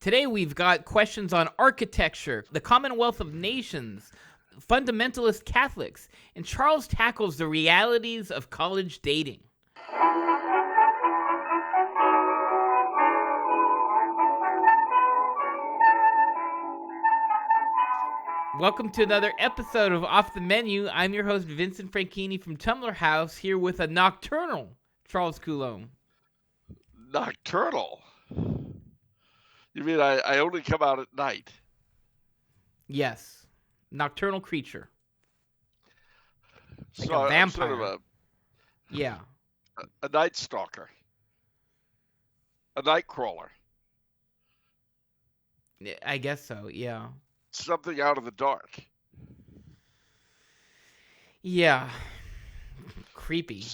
Today we've got questions on architecture, the Commonwealth of Nations, fundamentalist Catholics, and Charles tackles the realities of college dating. Welcome to another episode of Off the Menu. I'm your host, Vincent Franchini from Tumblr House, here with a nocturnal Charles Coulombe. Nocturnal? You mean I only come out at night? Yes. Nocturnal creature. Like So a vampire. I'm sort of a night stalker. A night crawler. I guess so, yeah. Something out of the dark. Yeah. Creepy.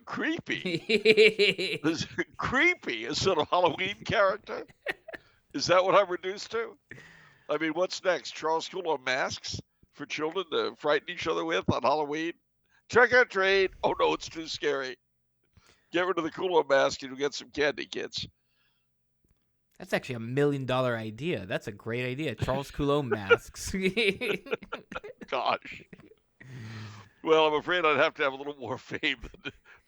Creepy? Creepy? A sort of Halloween character? Is that what I'm reduced to? I mean, what's next? Charles Coulombe masks for children to frighten each other with on Halloween? Trick or treat. Oh, no, it's too scary. Get rid of the Coulombe mask and you'll get some candy, kids. That's actually $1 million idea. That's a great idea. Charles Coulombe masks. Gosh. Well, I'm afraid I'd have to have a little more fame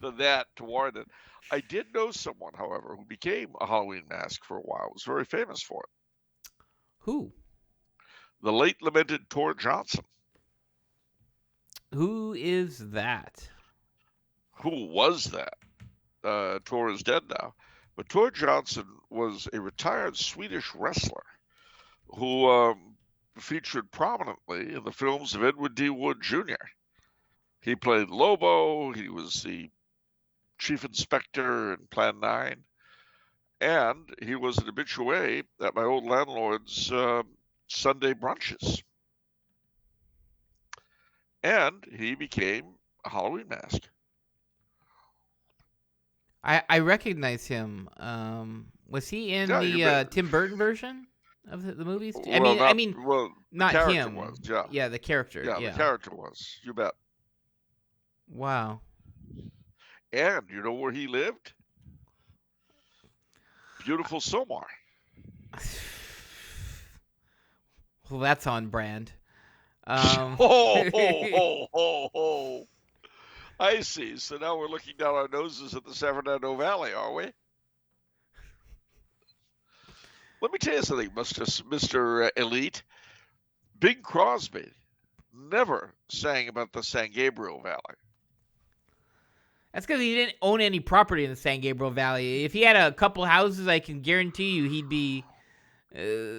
than that to warrant it. I did know someone, however, who became a Halloween mask for a while. Was very famous for it. Who? The late lamented Tor Johnson. Who is that? Who was that? Tor is dead now. But Tor Johnson was a retired Swedish wrestler who featured prominently in the films of Edward D. Wood Jr. He played Lobo. He was the chief inspector in Plan 9. And he was an habitué at my old landlord's Sunday brunches. And he became a Halloween mask. I recognize him. Was he in the Tim Burton version of the movies? Not him. Was, yeah, the character. Yeah, the character was. You bet. Wow. And you know where he lived? Beautiful Somar. Well, that's on brand. Oh. I see. So now we're looking down our noses at the San Fernando Valley, are we? Let me tell you something, Mr. Elite. Bing Crosby never sang about the San Gabriel Valley. That's because he didn't own any property in the San Gabriel Valley. If he had a couple houses, I can guarantee you he'd be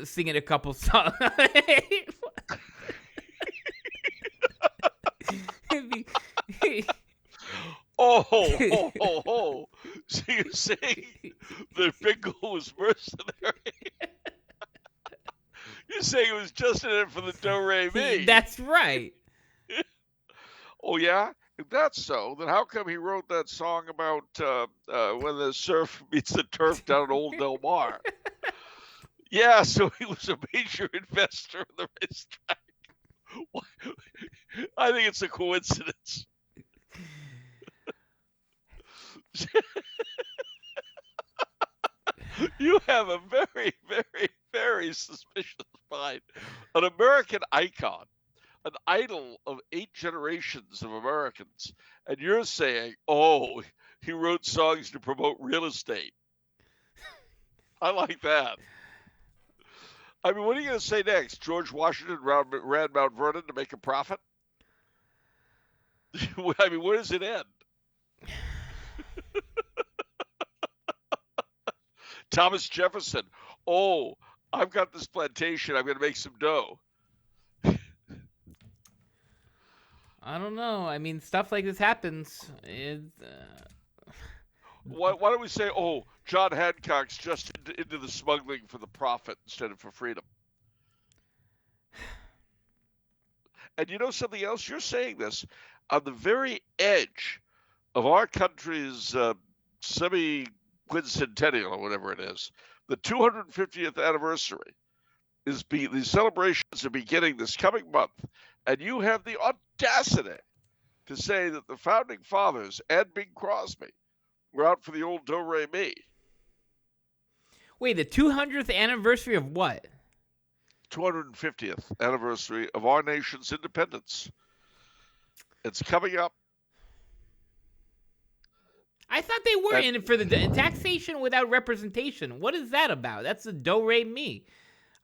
singing a couple songs. Oh. So you're saying that Bingo was mercenary? You're saying it was just in it for the do-re-mi? That's right. Oh, yeah? If that's so, then how come he wrote that song about when the surf meets the turf down at Old Del Mar? Yeah, so he was a major investor in the racetrack. I think it's a coincidence. You have a very, very, very suspicious mind. An American icon, an idol of 8 generations of Americans, and you're saying, oh, he wrote songs to promote real estate. I like that. I mean, what are you going to say next? George Washington ran Mount Vernon to make a profit? I mean, where does it end? Thomas Jefferson, oh, I've got this plantation. I'm going to make some dough. I don't know. I mean, stuff like this happens. Why don't we say, oh, John Hancock's just into the smuggling for the profit instead of for freedom? And you know something else? You're saying this on the very edge of our country's semi-quincentennial or whatever it is. The 250th anniversary the celebrations are beginning this coming month. And you have the audacity to say that the founding fathers and Bing Crosby were out for the old do-re-mi. Wait, the 200th anniversary of what? 250th anniversary of our nation's independence. It's coming up. I thought they were in it for the taxation without representation. What is that about? That's the do-re-mi.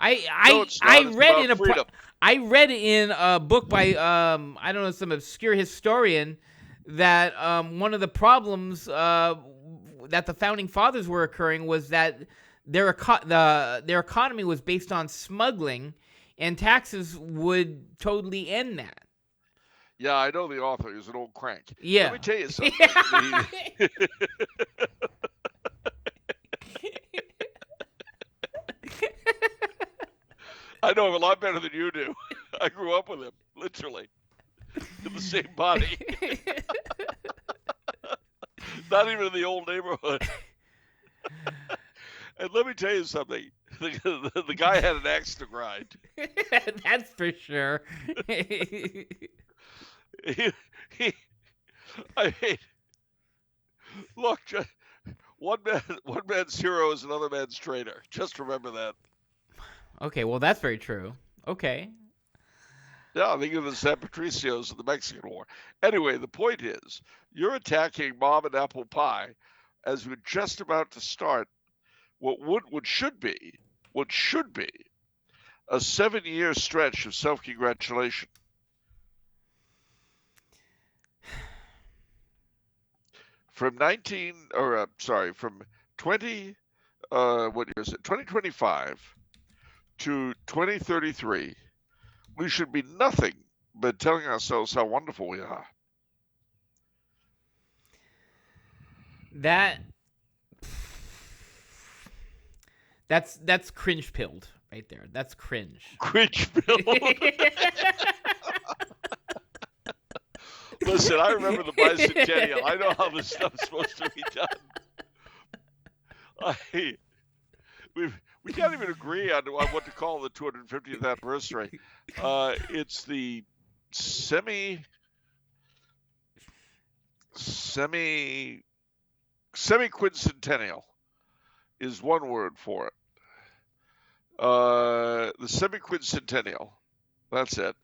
No, it's not. It's about freedom. I read in a book by I don't know, some obscure historian that one of the problems that the founding fathers were occurring was that their economy was based on smuggling, and taxes would totally end that. Yeah, I know the author. He's an old crank. Yeah. Let me tell you something. I know him a lot better than you do. I grew up with him, literally, in the same body. Not even in the old neighborhood. And let me tell you something. The guy had an axe to grind. That's for sure. I mean, look, one man's hero is another man's traitor. Just remember that. Okay, well, that's very true. Okay. Yeah, think of the San Patricios of the Mexican War. Anyway, the point is, you're attacking mom and apple pie as we're just about to start what should be a 7-year stretch of self-congratulation. From 2025 to 2033, we should be nothing but telling ourselves how wonderful we are. That's cringe pilled right there. That's cringe. Cringe pilled. Listen, I remember the bicentennial. I know how this stuff's supposed to be done. We can't even agree on what to call the 250th anniversary. It's the semi-quincentennial is one word for it. The semi-quincentennial, that's it.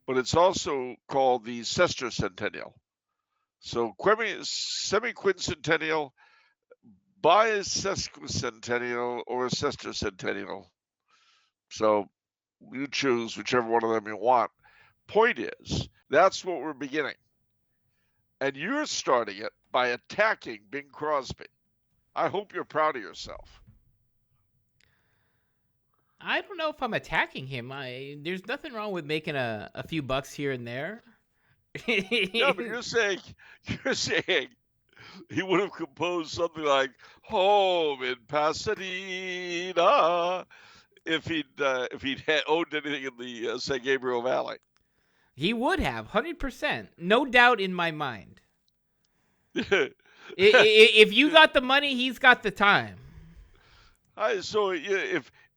But it's also called the sesquicentennial. So semi-quincentennial, bisesquicentennial, or sesquicentennial. So you choose whichever one of them you want. Point is, that's what we're beginning. And you're starting it by attacking Bing Crosby. I hope you're proud of yourself. I don't know if I'm attacking him. There's nothing wrong with making a few bucks here and there. Yeah, but you're saying he would have composed something like "Home in Pasadena" if he'd owned anything in the San Gabriel Valley. He would have, 100%, no doubt in my mind. If you got the money, he's got the time. So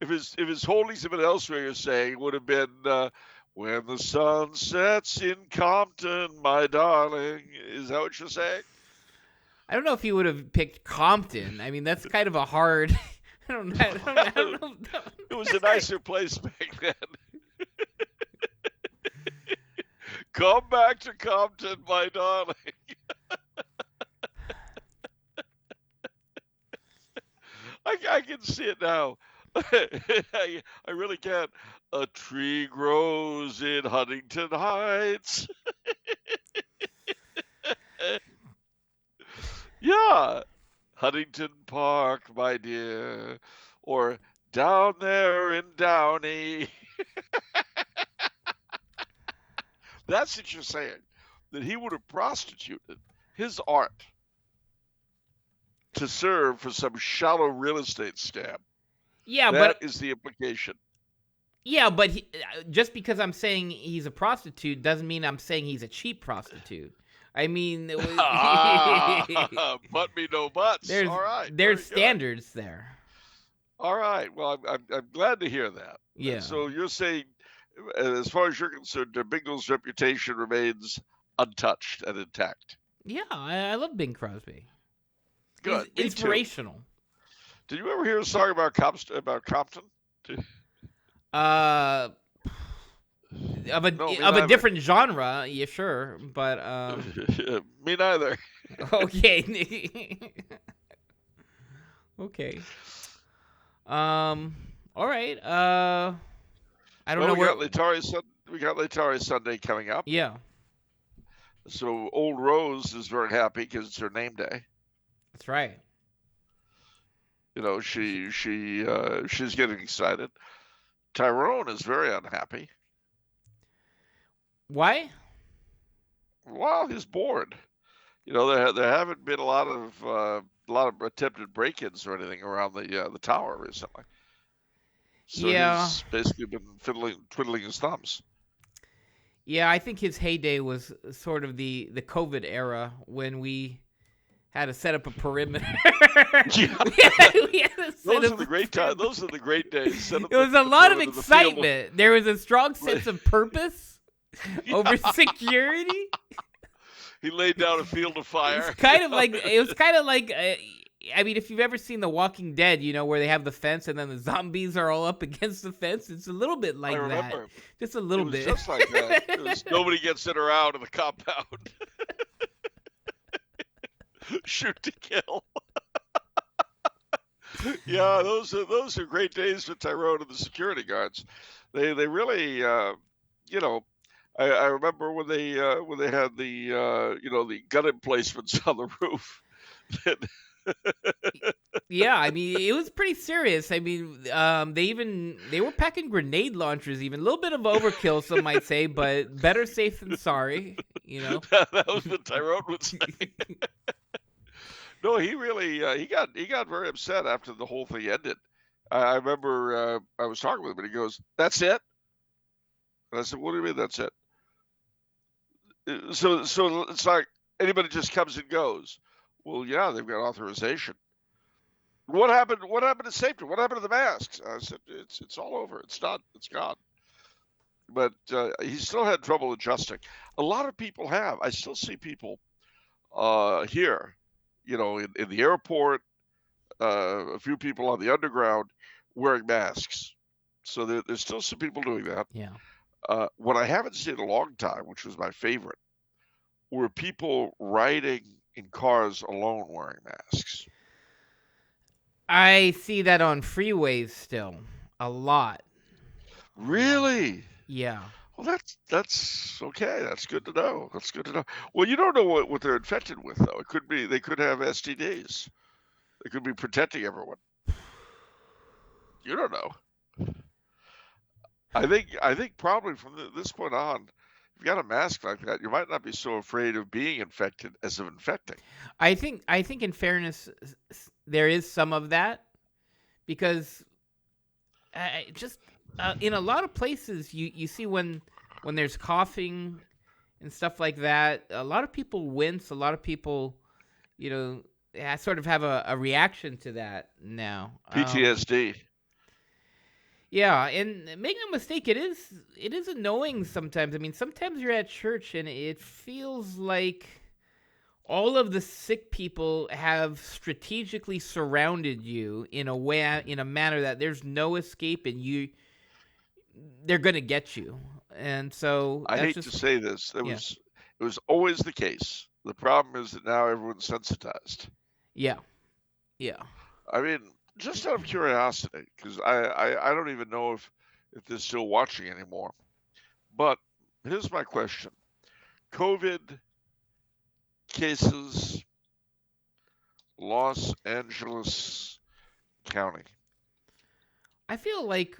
if his holdings have been elsewhere, you're saying would have been "When the sun sets in Compton, my darling." Is that what you're saying? I don't know if he would have picked Compton. I mean, that's kind of a hard. I don't know. It was a nicer place back then. Come back to Compton, my darling. I can see it now. I really can. A tree grows in Huntington Heights. Yeah. Huntington Park, my dear. Or down there in Downey. That's what you're saying. That he would have prostituted his art to serve for some shallow real estate scam. Yeah, that is the implication. Yeah, but just because I'm saying he's a prostitute doesn't mean I'm saying he's a cheap prostitute. I mean, but me no buts. All right, there's standards there. All right. Well, I'm glad to hear that. Yeah. And so you're saying, as far as you're concerned, Bingle's reputation remains untouched and intact. Yeah, I love Bing Crosby. Good. He's inspirational. Did you ever hear a song about Compton? Uh, of No, me a neither. different genre, yeah, sure, but Me neither. okay, okay. All right. I don't Well, know where. we got Latari Sunday coming up. Yeah, So Old Rose is very happy because it's her name day. that's right. You know, she's getting excited. Tyrone is very unhappy. Why? Well, he's bored. You know, there haven't been a lot of attempted break-ins or anything around the tower recently. So Yeah, he's basically been twiddling his thumbs. yeah. I think his heyday was sort of the COVID era when we had to set up a perimeter. Yeah. We had to set Those up are the great times. Those are the great days. Set up It was the a lot of perimeter of the field. excitement. There was a strong sense of purpose over security. He laid down a field of fire. It was kind of like I mean, if you've ever seen The Walking Dead, you know, where they have the fence and then the zombies are all up against the fence. It's a little bit like I that. remember. Just a little It was bit. just like that. It was nobody gets in or out of the compound. Shoot to kill. Yeah, those are great days for Tyrone and the security guards. They really, you know, I remember when they had the gun emplacements on the roof. Yeah, I mean, it was pretty serious. I mean, they were packing grenade launchers, even a little bit of overkill, some might say, but better safe than sorry. You know. That was what Tyrone would say. No, he really he got very upset after the whole thing ended. I remember I was talking with him, and he goes, "That's it." And I said, "What do you mean that's it?" So it's like anybody just comes and goes. Well, yeah, they've got authorization. What happened? What happened to safety? What happened to the masks? I said, "It's all over. It's done. It's gone." But he still had trouble adjusting. A lot of people have. I still see people here, you know, in the airport, a few people on the underground wearing masks. So there's still some people doing that. Yeah. What I haven't seen in a long time, which was my favorite, were people riding in cars alone wearing masks. I see that on freeways still a lot. Really? Yeah. Well, that's okay. That's good to know. That's good to know. Well, you don't know what they're infected with, though. It could be they could have STDs. They could be protecting everyone. You don't know. I think probably from this point on, if you got a mask like that, you might not be so afraid of being infected as of infecting. I think in fairness, there is some of that because just in a lot of places you see when there's coughing and stuff like that, a lot of people wince. A lot of people, you know, sort of have a reaction to that now. PTSD. Yeah, and make no mistake, it is annoying sometimes. I mean, sometimes you're at church and it feels like all of the sick people have strategically surrounded you in a manner that there's no escape, and they're gonna get you. And so I hate to say this, it was always the case. The problem is that now everyone's sensitized. Yeah, yeah. I mean, just out of curiosity, because I don't even know if they're still watching anymore. But here's my question: COVID cases, Los Angeles County. I feel like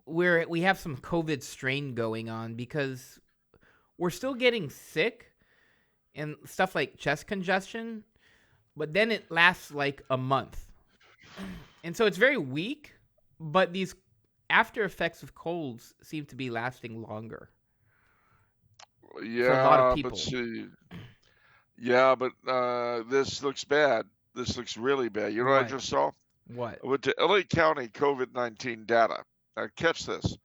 we have some COVID strain going on because we're still getting sick and stuff like chest congestion, but then it lasts like a month. And so it's very weak, but these after effects of colds seem to be lasting longer. Yeah, for a lot of people. but see, yeah, but this looks bad. This looks really bad. You know what I What? just saw? What? I went to LA County COVID-19 data. Now, catch this.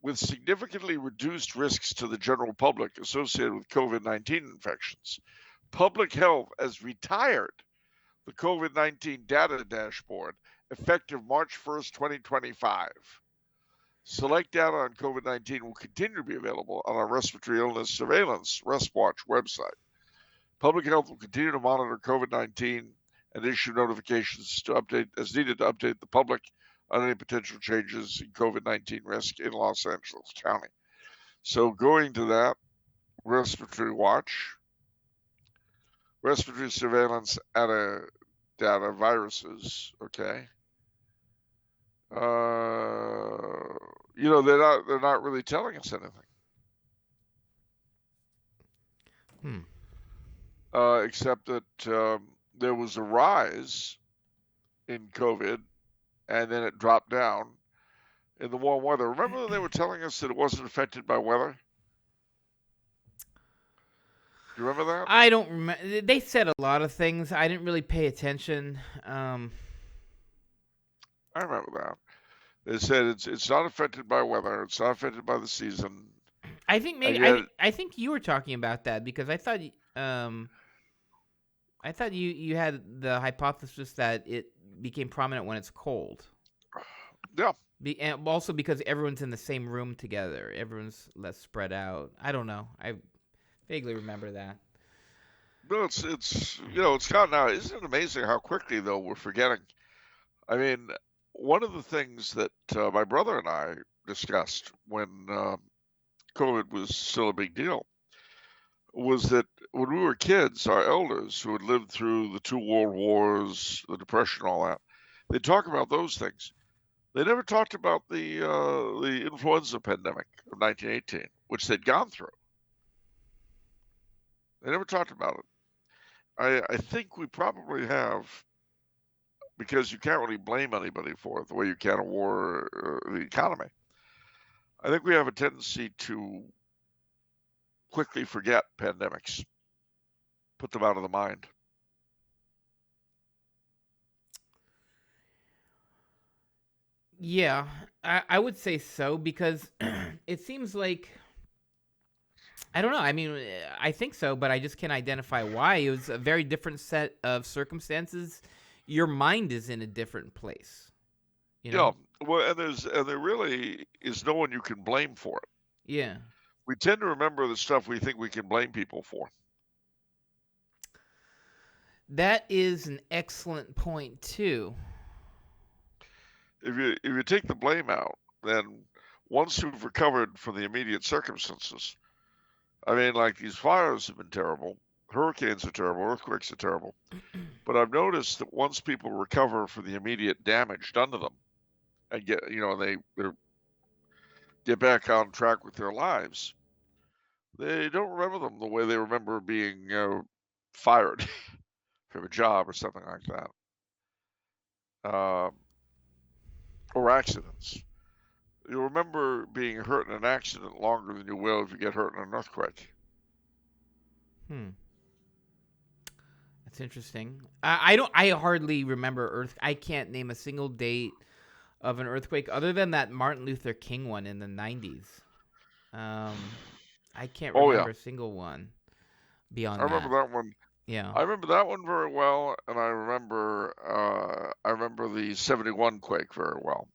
With significantly reduced risks to the general public associated with COVID-19 infections, Public Health has retired the COVID-19 data dashboard effective March 1st, 2025. Select data on COVID-19 will continue to be available on our respiratory illness surveillance ResWatch website. Public Health will continue to monitor COVID-19 and issue notifications to update as needed to update the public on any potential changes in COVID-19 risk in Los Angeles County. So going to that, respiratory watch, respiratory surveillance data viruses, okay. They're not really telling us anything. Except that there was a rise in COVID, and then it dropped down in the warm weather. Remember they were telling us that it wasn't affected by weather? Do you remember that? I don't remember. They said a lot of things. I didn't really pay attention. I remember that. They said it's not affected by weather. It's not affected by the season. I think I think you were talking about that because I thought you had the hypothesis that it became prominent when it's cold. Yeah. And also because everyone's in the same room together. Everyone's less spread out. I don't know. I vaguely remember that. No, it's gone now. Isn't it amazing how quickly though we're forgetting? I mean, one of the things that my brother and I discussed when COVID was still a big deal was that when we were kids, our elders who had lived through the 2 world wars, the Depression, all that, they talk about those things. They never talked about the influenza pandemic of 1918, which they'd gone through. They never talked about it. I think we probably have, because you can't really blame anybody for it the way you can a war or the economy. I think we have a tendency to quickly forget pandemics, put them out of the mind. Yeah, I would say so because it seems like, I don't know. I mean, I think so, but I just can't identify why. It was a very different set of circumstances. Your mind is in a different place. You know? Yeah, well, and there really is no one you can blame for it. Yeah. We tend to remember the stuff we think we can blame people for. That is an excellent point too. If you take the blame out, then once you've recovered from the immediate circumstances, I mean, like these fires have been terrible, hurricanes are terrible, earthquakes are terrible, but I've noticed that once people recover from the immediate damage done to them, and they get back on track with their lives, they don't remember them the way they remember being fired from a job or something like that, or accidents. You'll remember being hurt in an accident longer than you will if you get hurt in an earthquake. That's interesting. I hardly remember I can't name a single date of an earthquake other than that Martin Luther King one in the 90s. I can't remember a single one beyond that. I remember that one. Yeah. I remember that one very well, and I remember the 71 quake very well.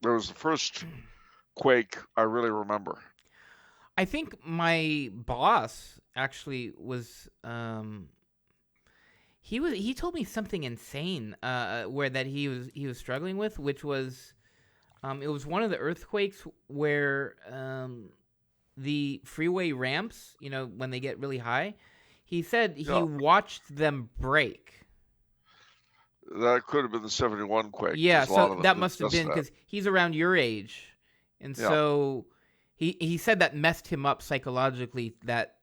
There was the first quake I really remember. I think my boss actually was he told me something insane where that he was struggling with, which was it was one of the earthquakes where the freeway ramps, when they get really high, he said he watched them break. That could have been the 71 quake. Yeah, so that must have been because he's around your age, and so he said that messed him up psychologically. That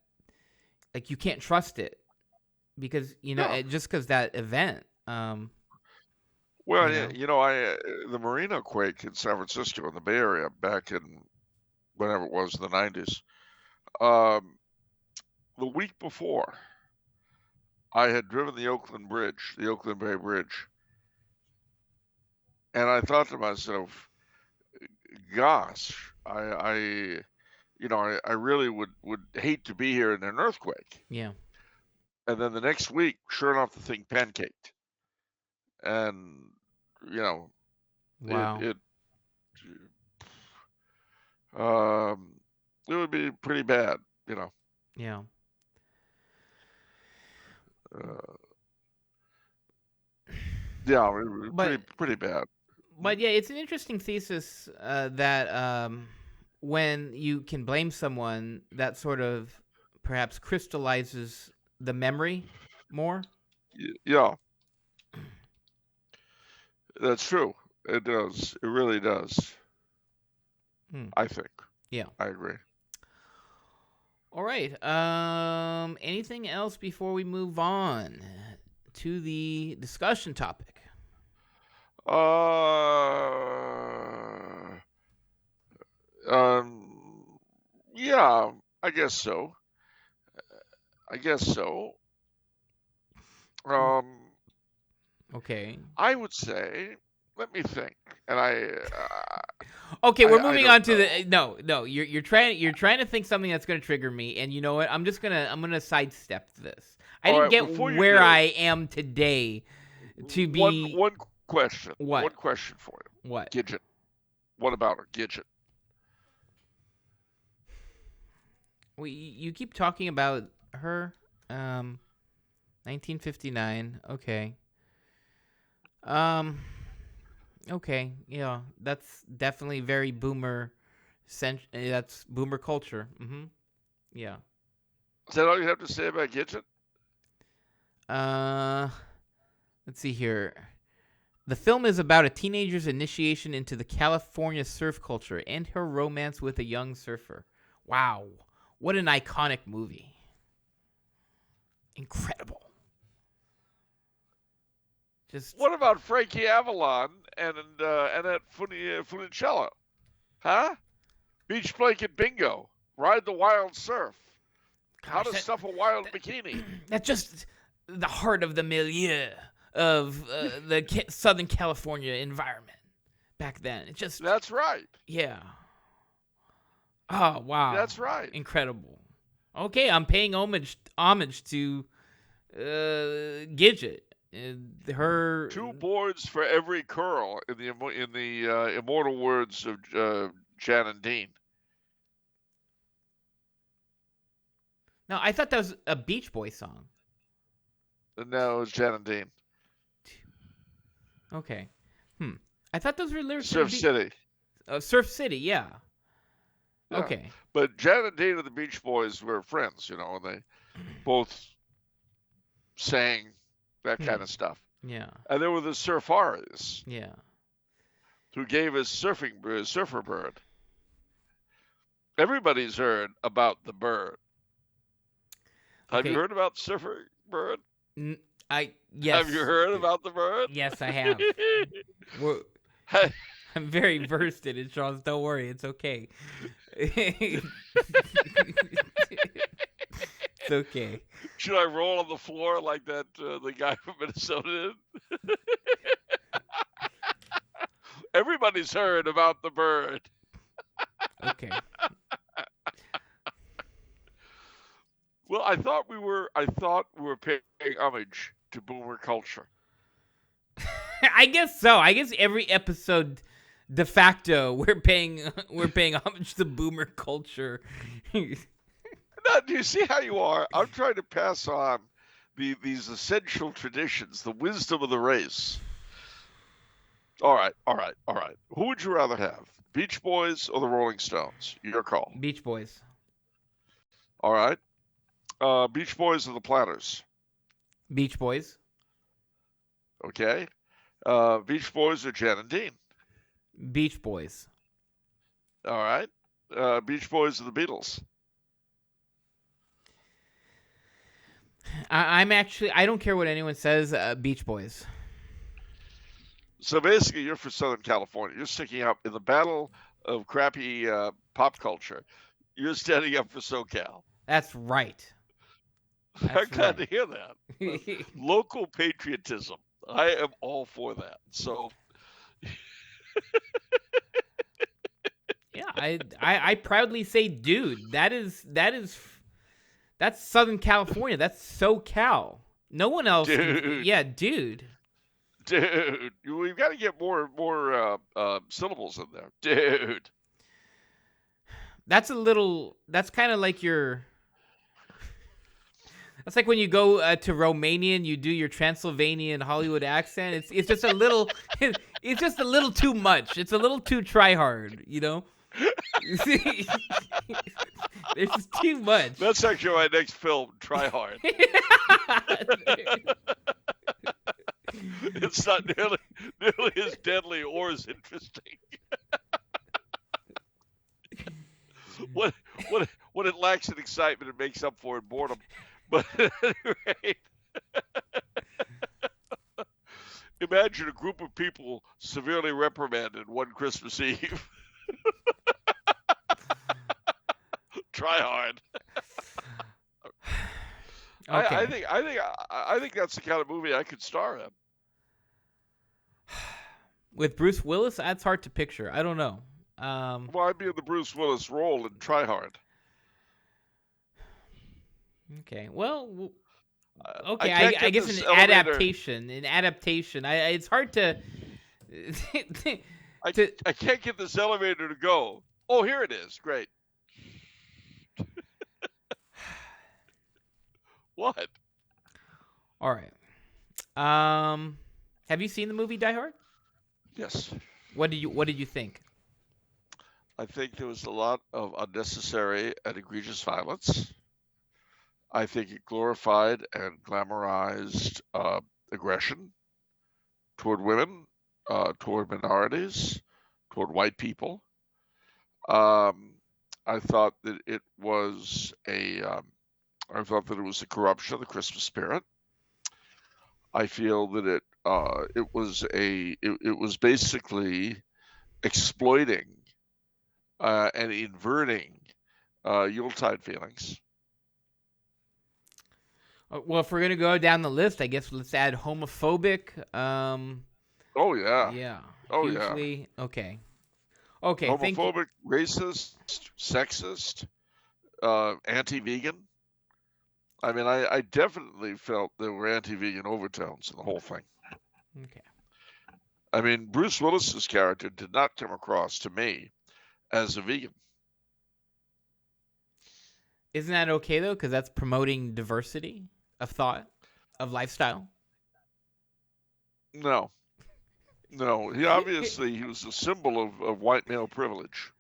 like you can't trust it because just because that event. The Marina quake in San Francisco in the Bay Area back in whenever it was, the 90s. The week before, I had driven the Oakland Bay Bridge, and I thought to myself, gosh, I really would hate to be here in an earthquake. Yeah. And then the next week, sure enough, the thing pancaked. and you know, Wow. it would be pretty bad, you know. Yeah. Uh, yeah, But pretty bad. yeah, it's an interesting thesis that when you can blame someone, that sort of perhaps crystallizes the memory more. Yeah, that's true. It does. It really does. Hmm. I think. Yeah. I agree. All right. Anything else before we move on to the discussion topic? Uh, yeah, I guess so. I guess so. Okay. I would say, let me think, and Okay, we're I moving don't on to know. the no. You're trying to think something that's going to trigger me, and you know what? I'm gonna sidestep this. I All didn't right, get before you where do, I am today to be one question, what? one question for you. What? Gidget. What about her? Gidget. Well, you keep talking about her. 1959. Okay. Um. Okay. Yeah, that's definitely very boomer. That's boomer culture. Mm-hmm. Yeah. Is that all you have to say about Gidget? Let's see here. The film is about a teenager's initiation into the California surf culture and her romance with a young surfer. Wow. What an iconic movie. Incredible. Just What about Frankie Avalon and that Funicello? Huh? Beach blanket bingo. Ride the wild surf. How gosh, to stuff a wild bikini. that's just the heart of the milieu of the Southern California environment back then. It just That's right. yeah. Oh wow. That's right. Incredible. Okay, I'm paying homage to Gidget. Her 2 boards for every curl in the immortal words of Jan and Dean. No, I thought that was a Beach Boy song. No, it's Jan and Dean. Okay. I thought those were lyrics Surf City. Surf City, yeah. Yeah. Okay. But Jan and Dean and the Beach Boys were friends, you know, and they both sang that kind of stuff. Yeah. And there were the Surfaris Yeah. who gave us Surfer Bird. Everybody's heard about the bird. Have you heard about Surfer Bird? Yes. Have you heard about the bird? Yes, I have. I'm very versed in it, Charles. Don't worry, it's okay. It's okay. Should I roll on the floor like that the guy from Minnesota did? Everybody's heard about the bird. Okay. Well, I thought we were paying homage to boomer culture. I guess so. I guess every episode, de facto, we're paying homage to boomer culture. Now, do you see how you are? I'm trying to pass on these essential traditions, the wisdom of the race. All right. Who would you rather have, Beach Boys or the Rolling Stones? Your call. Beach Boys. All right. Beach Boys or the Platters? Beach Boys. Okay. Beach Boys or Jan and Dean? Beach Boys. All right. Beach Boys or the Beatles? I don't care what anyone says, Beach Boys. So basically, you're for Southern California. You're sticking up in the battle of crappy pop culture. You're standing up for SoCal. That's right. I'm glad to hear that. Local patriotism. I am all for that. So, yeah, I proudly say, dude, that's Southern California. That's SoCal. No one else. dude. Yeah, dude. Dude, we've got to get more syllables in there. Dude. That's kind of like that's like when you go to Romania and you do your Transylvanian Hollywood accent. It's just a little, it's just a little too much. It's a little too tryhard, you know? There's just too much. That's actually my next film, Tryhard. It's not nearly as deadly or as interesting. What it lacks in excitement, it makes up for in boredom. But at any rate, imagine a group of people severely reprimanded one Christmas Eve. Try hard. Okay. I think that's the kind of movie I could star in. With Bruce Willis, that's hard to picture. I don't know. Well, I'd be in the Bruce Willis role in Try Hard. Okay. Well, okay. I guess an adaptation. It's hard to. I can't get this elevator to go. Oh, here it is. Great. What? All right. Have you seen the movie Die Hard? Yes. What did you think? I think there was a lot of unnecessary and egregious violence. I think it glorified and glamorized aggression toward women, toward minorities, toward white people. I thought that it was a corruption of the Christmas spirit. I feel that it was basically exploiting and inverting Yuletide feelings. Well, if we're gonna go down the list, I guess let's add homophobic. Oh yeah. Yeah. Oh hugely, yeah. Okay. Okay. Homophobic, racist, sexist, anti-vegan. I mean, I definitely felt there were anti-vegan overtones in the whole thing. Okay. I mean, Bruce Willis's character did not come across to me as a vegan. Isn't that okay though? Because that's promoting diversity of thought, of lifestyle. No. He obviously he was a symbol of white male privilege.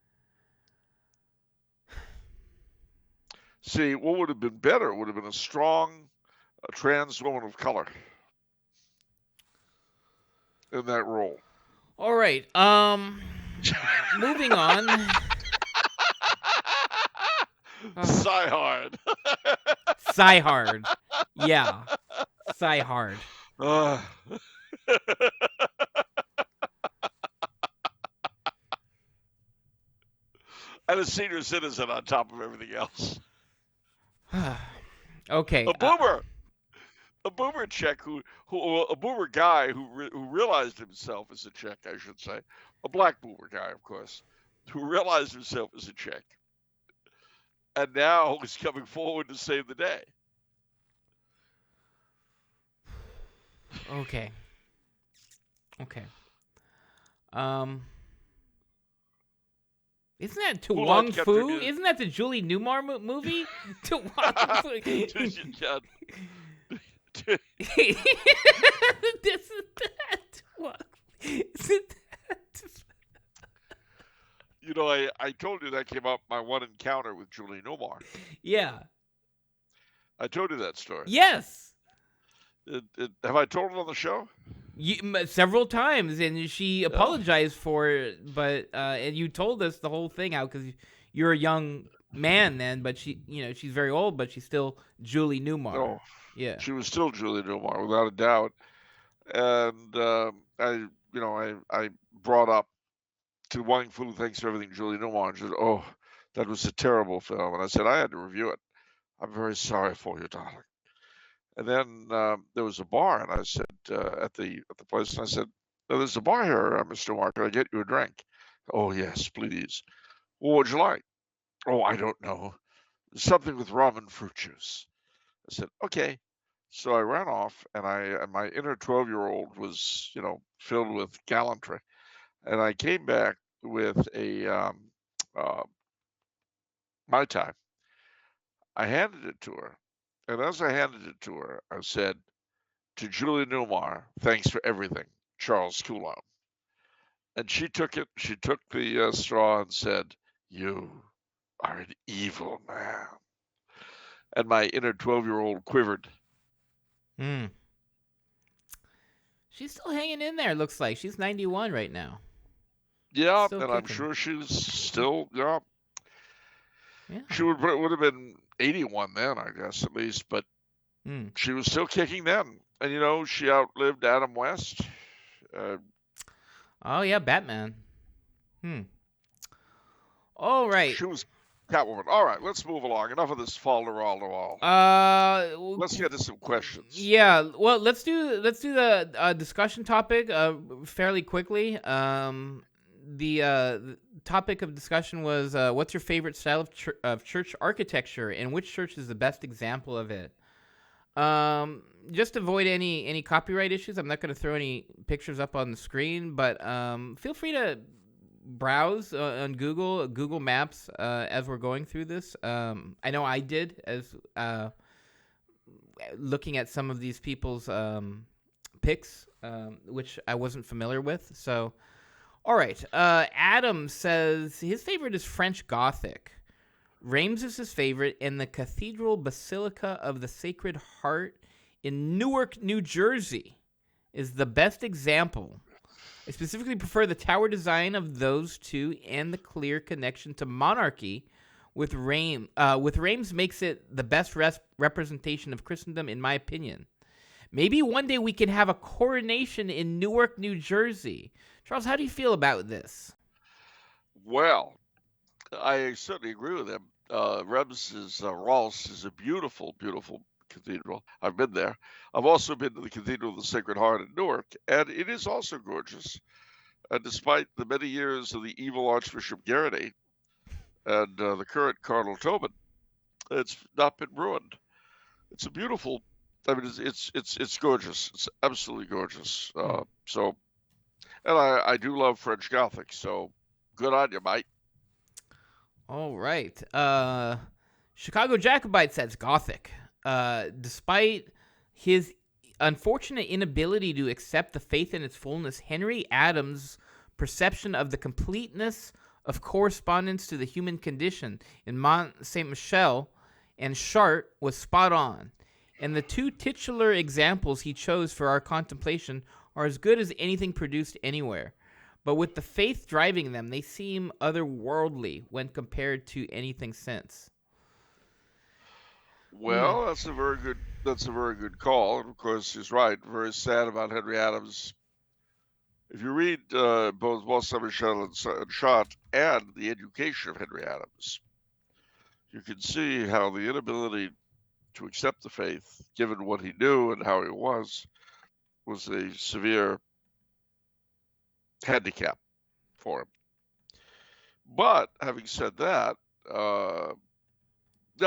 See, what would have been better would have been a strong trans woman of color in that role. All right. Moving on. Sigh hard. Sigh hard. Yeah. Sigh hard. And a senior citizen on top of everything else. Okay. A boomer. A boomer chick a boomer guy who realized himself as a chick, I should say. A black boomer guy, of course, who realized himself as a chick. And now is coming forward to save the day. Okay. Isn't that To Wong Fu? Isn't that the Julie Newmar movie? To Wong Fu. Isn't that You know, I told you that came up my one encounter with Julie Newmar. Yeah. I told you that story. Yes. Have I told it on the show? Several times, and she apologized for it, but and you told us the whole thing out because you're a young man then, but she's very old, but she's still Julie Newmar. Oh, yeah. She was still Julie Newmar without a doubt, and I brought up To Wong Fu, thanks for everything, Julie Newmar. And she said, "Oh, that was a terrible film," and I said, "I had to review it. I'm very sorry for you, darling." And then there was a bar, and I said at the place, and I said, "There's a bar here, Mr. Mark. Can I get you a drink?" "Oh yes, please." "Well, what'd you like?" "Oh, I don't know. Something with rum and fruit juice." I said, "Okay." So I ran off, and my inner 12-year-old was, filled with gallantry. And I came back with a uh, Mai Tai. I handed it to her. And as I handed it to her, I said, "To Julie Newmar, thanks for everything, Charles Coulombe." And she took it. She took the straw and said, "You are an evil man." And my inner 12-year-old quivered. Hmm. She's still hanging in there. Looks like she's 91 right now. Yeah, Still and I'm kicking. sure she's still, yeah, Yeah. she would have been 81 then, I guess, at least, but Hmm. she was still kicking then. And, she outlived Adam West. Uh, Oh yeah, Batman. Hmm. All right. she was Catwoman. All right, let's move along. Enough of this fall. Let's get to some questions. Yeah. Well, let's do the discussion topic fairly quickly. The topic of discussion was what's your favorite style of church architecture, and which church is the best example of it? Just to avoid any copyright issues, I'm not going to throw any pictures up on the screen, but feel free to browse on Google Maps as we're going through this. I know I did as looking at some of these people's pics, which I wasn't familiar with. So, all right. Adam says his favorite is French Gothic. Reims is his favorite, and the Cathedral Basilica of the Sacred Heart in Newark, New Jersey is the best example. I specifically prefer the tower design of those two and the clear connection to monarchy with Reims. Reims makes it the best representation of Christendom, in my opinion. Maybe one day we can have a coronation in Newark, New Jersey. Charles, how do you feel about this? Well, I certainly agree with him. Reims is a beautiful, beautiful cathedral. I've been there. I've also been to the Cathedral of the Sacred Heart in Newark, and it is also gorgeous. Despite the many years of the evil Archbishop Garrity and the current Cardinal Tobin, it's not been ruined. It's a beautiful. I mean, it's gorgeous. It's absolutely gorgeous. So, and I do love French Gothic. So, good on you, mate. All right. Chicago Jacobite says Gothic. Despite his unfortunate inability to accept the faith in its fullness, Henry Adams' perception of the completeness of correspondence to the human condition in Mont Saint Michel and Chartres was spot on. And the two titular examples he chose for our contemplation are as good as anything produced anywhere. But with the faith driving them, they seem otherworldly when compared to anything since. Well, that's a very good call. And of course, he's right. Very sad about Henry Adams. If you read both Mont Saint Michel and Chartres and the education of Henry Adams, you can see how the inability to accept the faith, given what he knew and how he was a severe handicap for him. But having said that, no,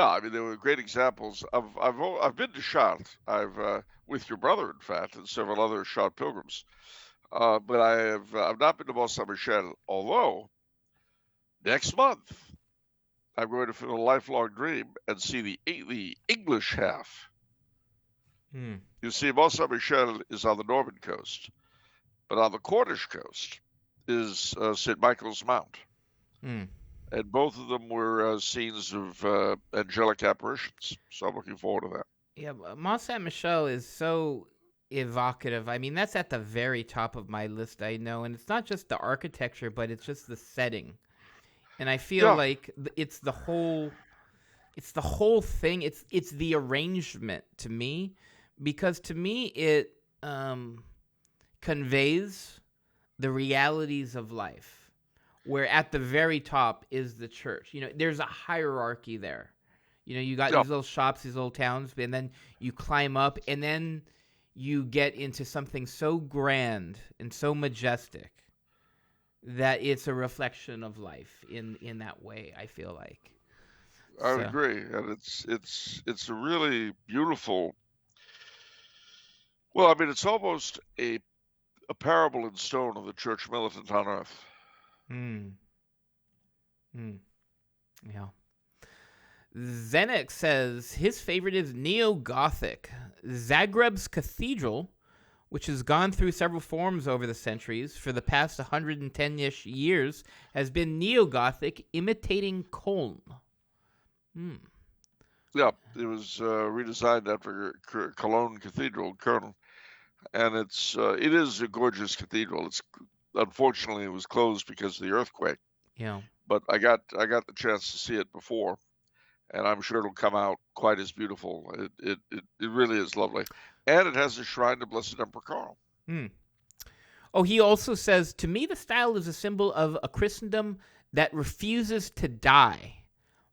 I mean there were great examples. I've been to Chartres. I've with your brother, in fact, and several other Chartres pilgrims. But I've not been to Mont Saint Michel. Although next month I'm going to fulfill a lifelong dream and see the English half. You see, Mont Saint Michel is on the Norman coast, but on the Cornish coast is St. Michael's Mount. And both of them were scenes of angelic apparitions. So I'm looking forward to that. Yeah, Mont Saint Michel is so evocative. I mean, that's at the very top of my list, I know. And it's not just the architecture, but it's just the setting. And I feel like it's the whole thing. It's the arrangement to me, because to me it conveys the realities of life, where at the very top is the church. You know, there's a hierarchy there. You know, you got these little shops, these little towns, and then you climb up, and then you get into something so grand and so majestic that it's a reflection of life in that way, I feel like. I would agree, and it's a really beautiful Well, I mean, it's almost a parable in stone of the church militant on earth. Hmm. Hmm. Yeah. Zenek says his favorite is Neo-Gothic. Zagreb's cathedral, which has gone through several forms over the centuries for the past 110-ish years, has been Neo-Gothic, imitating Köln. Yeah, it was redesigned after Cologne Cathedral, Colonel, and it is a gorgeous cathedral. It's unfortunately it was closed because of the earthquake, Yeah. but I got the chance to see it before, and I'm sure it'll come out quite as beautiful. It really is lovely, and it has a shrine to Blessed Emperor Karl. Hmm. Oh, he also says, to me, the style is a symbol of a Christendom that refuses to die.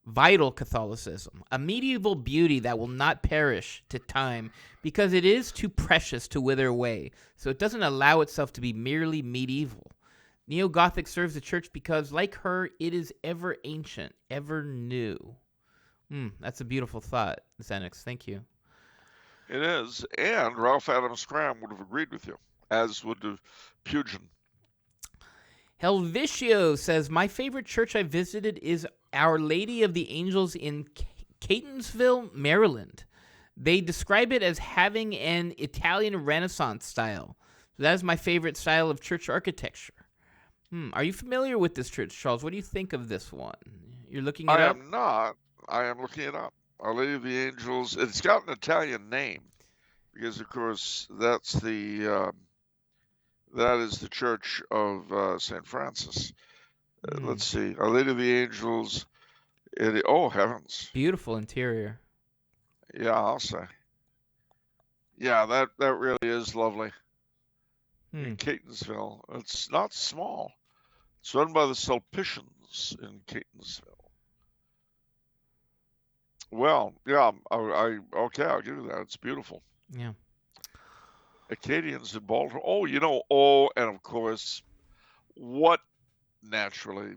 Vital Catholicism, a medieval beauty that will not perish to time because it is too precious to wither away, so it doesn't allow itself to be merely medieval. Neo-Gothic serves the church because, like her, it is ever ancient, ever new. That's a beautiful thought, Xenix. Thank you. It is, and Ralph Adams Cram would have agreed with you, as would have Pugin. Helvitio says, my favorite church I visited is Our Lady of the Angels in Catonsville, Maryland. They describe it as having an Italian Renaissance style. So that is my favorite style of church architecture. Are you familiar with this church, Charles? What do you think of this one? You're looking it I up? am not. I am looking it up. Our Lady of the Angels. It's got an Italian name because, of course, that is the Church of St. Francis. Let's see. Our Lady of the Angels. Oh heavens! Beautiful interior. Yeah, I'll say. Yeah, that really is lovely. In Catonsville, it's not small. It's run by the Sulpicians in Catonsville. Well, yeah, okay, I'll give you that. It's beautiful. Yeah. Acadians in Baltimore. And of course, what naturally,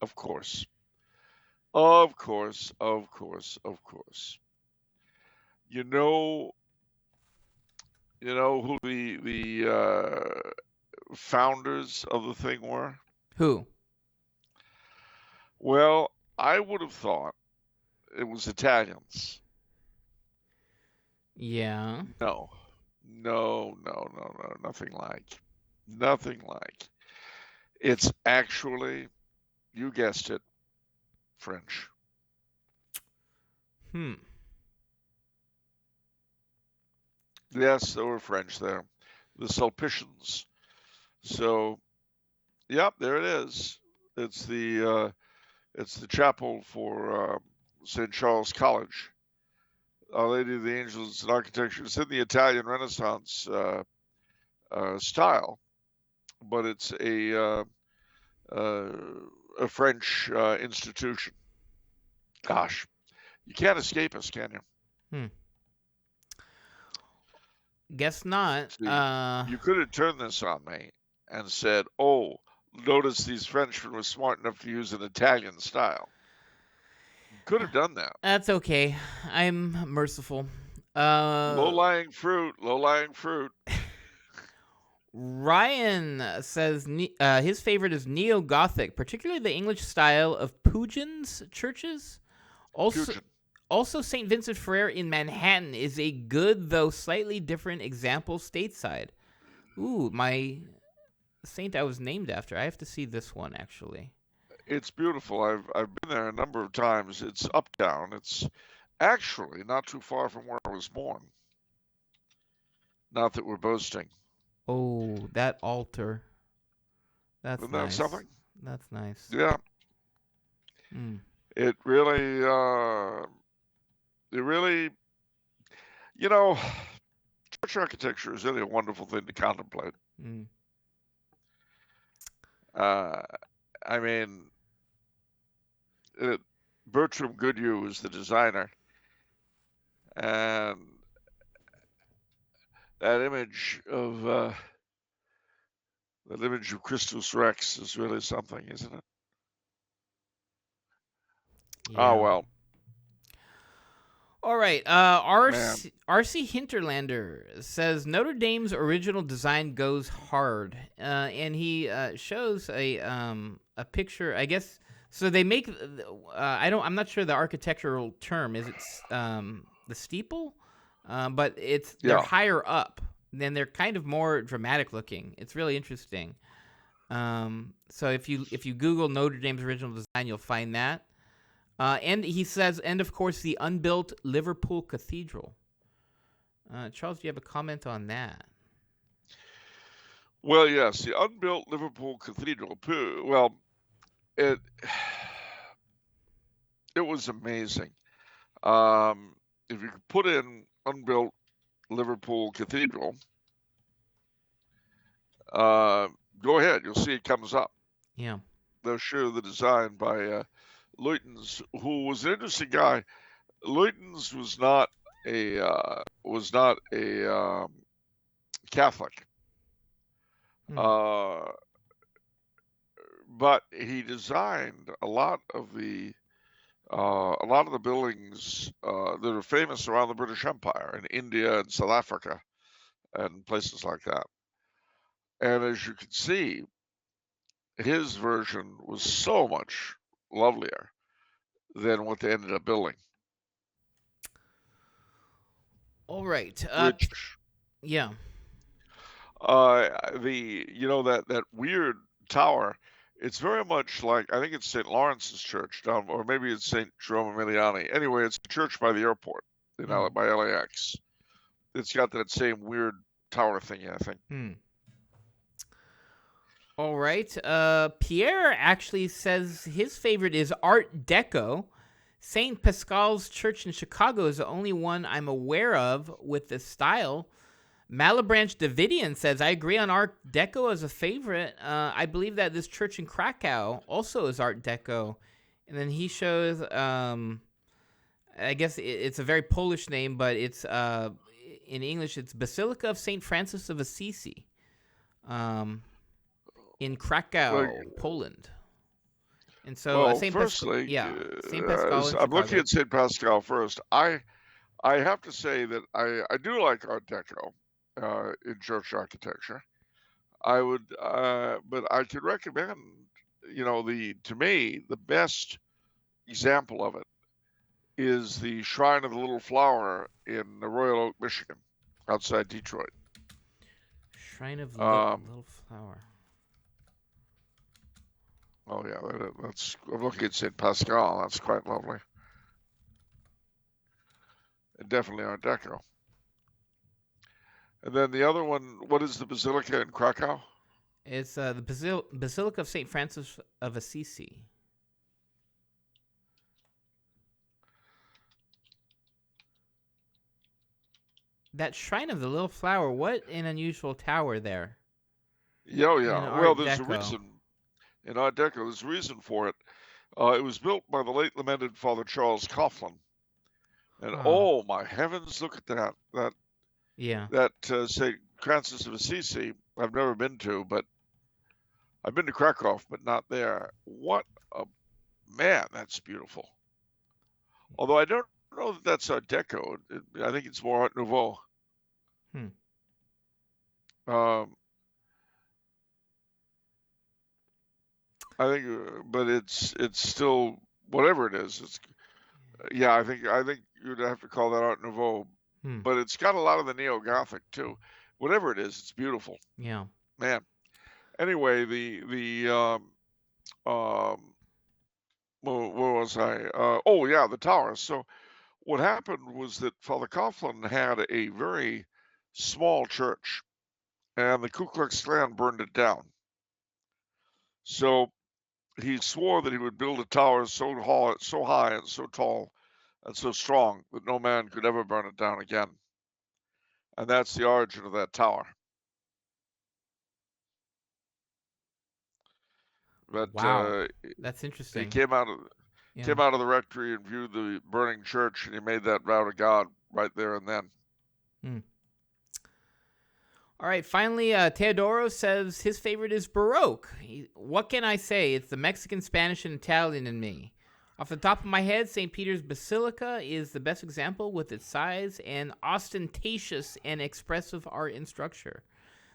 of course, of course, of course, of course. You know who the founders of the thing were? Who? Well, I would have thought it was Italians. Yeah. No, no, no, no, no, nothing like. Nothing like. It's actually, you guessed it, French. Yes, there were French there. The Sulpicians. So, yep, there it is. It's the chapel for St. Charles College. Our Lady of the Angels in architecture. It's in the Italian Renaissance style, but it's a French institution. Gosh, you can't escape us, can you? Guess not. See, you could have turned this on me and said, "Oh, notice these Frenchmen were smart enough to use an Italian style." Could have done that. That's okay. I'm merciful. Low-lying fruit. Low-lying fruit. Ryan says his favorite is Neo-Gothic, particularly the English style of Pugin's churches. Also, St. Vincent Ferrer in Manhattan is a good, though slightly different example stateside. Ooh, my saint I was named after. I have to see this one, actually. It's beautiful. I've been there a number of times. It's uptown. It's actually not too far from where I was born. Not that we're boasting. Oh, that altar. That's Isn't nice. that something? That's nice. Yeah. It really, church architecture is really a wonderful thing to contemplate. I mean, Bertram Goodhue is the designer, and that image of Christus Rex is really something, isn't it? Yeah. Oh well. All right. Man, RC Hinterlander says Notre Dame's original design goes hard, and he shows a picture. I guess so. They make I'm not sure the architectural term is the steeple, but they're yeah. higher up. Then they're kind of more dramatic looking. It's really interesting. So if you Google Notre Dame's original design, you'll find that. And he says, and of course, the unbuilt Liverpool Cathedral. Charles, do you have a comment on that? Well, yes, the unbuilt Liverpool Cathedral. Well, it was amazing. If you put in unbuilt Liverpool Cathedral, go ahead. You'll see it comes up. Yeah. They'll show the design by Leutens, who was an interesting guy. Leutens was not a Catholic, but he designed a lot of the buildings that are famous around the British Empire in India and South Africa and places like that. And as you can see, his version was so much lovelier than what they ended up building. All right. Which, yeah. that weird tower, it's very much like, I think it's St. Lawrence's Church down, or maybe it's St. Jerome Emiliani. Anyway, it's a church by the airport, by LAX. It's got that same weird tower thingy, I think. All right. Pierre actually says his favorite is Art Deco. St. Pascal's Church in Chicago is the only one I'm aware of with this style. Malebranche Davidian says, I agree on Art Deco as a favorite. I believe that this church in Krakow also is Art Deco. And then he shows, I guess it's a very Polish name, but it's in English, it's Basilica of St. Francis of Assisi. In Krakow, Poland. And so St. Pascal. St. Pascal. I'm looking at St. Pascal first. I have to say that I do like Art Deco in church architecture. I would, but I could recommend, to me, the best example of it is the Shrine of the Little Flower in Royal Oak, Michigan, outside Detroit. Shrine of the Little Flower. Oh yeah, I'm looking at St. Pascal. That's quite lovely. And definitely Art Deco. And then the other one, what is the Basilica in Krakow? It's the Basilica of St. Francis of Assisi. That Shrine of the Little Flower, what an unusual tower there. Yeah. Well, there's a reason. In Art Deco, there's a reason for it. It was built by the late lamented Father Charles Coulombe. And oh my heavens, look at that. That St. Francis of Assisi, I've never been to, but I've been to Krakow, but not there. What a man, that's beautiful. Although I don't know that that's Art Deco. I think it's more Art Nouveau. I think, but it's still whatever it is. It's I think you'd have to call that Art Nouveau, but it's got a lot of the neo-Gothic too. Whatever it is, it's beautiful. Yeah, man. Anyway, where was I? The tower. So what happened was that Father Coughlin had a very small church, and the Ku Klux Klan burned it down. So he swore that he would build a tower so high and so tall and so strong that no man could ever burn it down again. And that's the origin of that tower. But, wow, that's interesting. He came out of the rectory and viewed the burning church, and he made that vow to God right there and then. All right, finally, Teodoro says his favorite is Baroque. What can I say? It's the Mexican, Spanish, and Italian in me. Off the top of my head, St. Peter's Basilica is the best example with its size and ostentatious and expressive art and structure.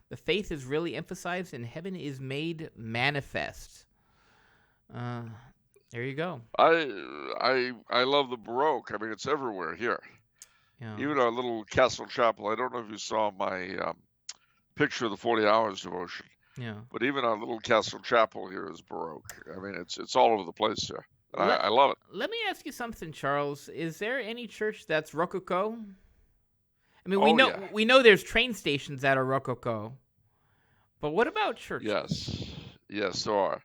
The faith is really emphasized and heaven is made manifest. There you go. I love the Baroque. I mean, it's everywhere here. Yeah. Even our little Castle Chapel. I don't know if you saw my picture of the 40 Hours devotion. Yeah. But even our little Castle Chapel here is Baroque. I mean, it's all over the place here. I love it. Let me ask you something, Charles. Is there any church that's Rococo? I mean, we know there's train stations that are Rococo, but what about churches? Yes, there are.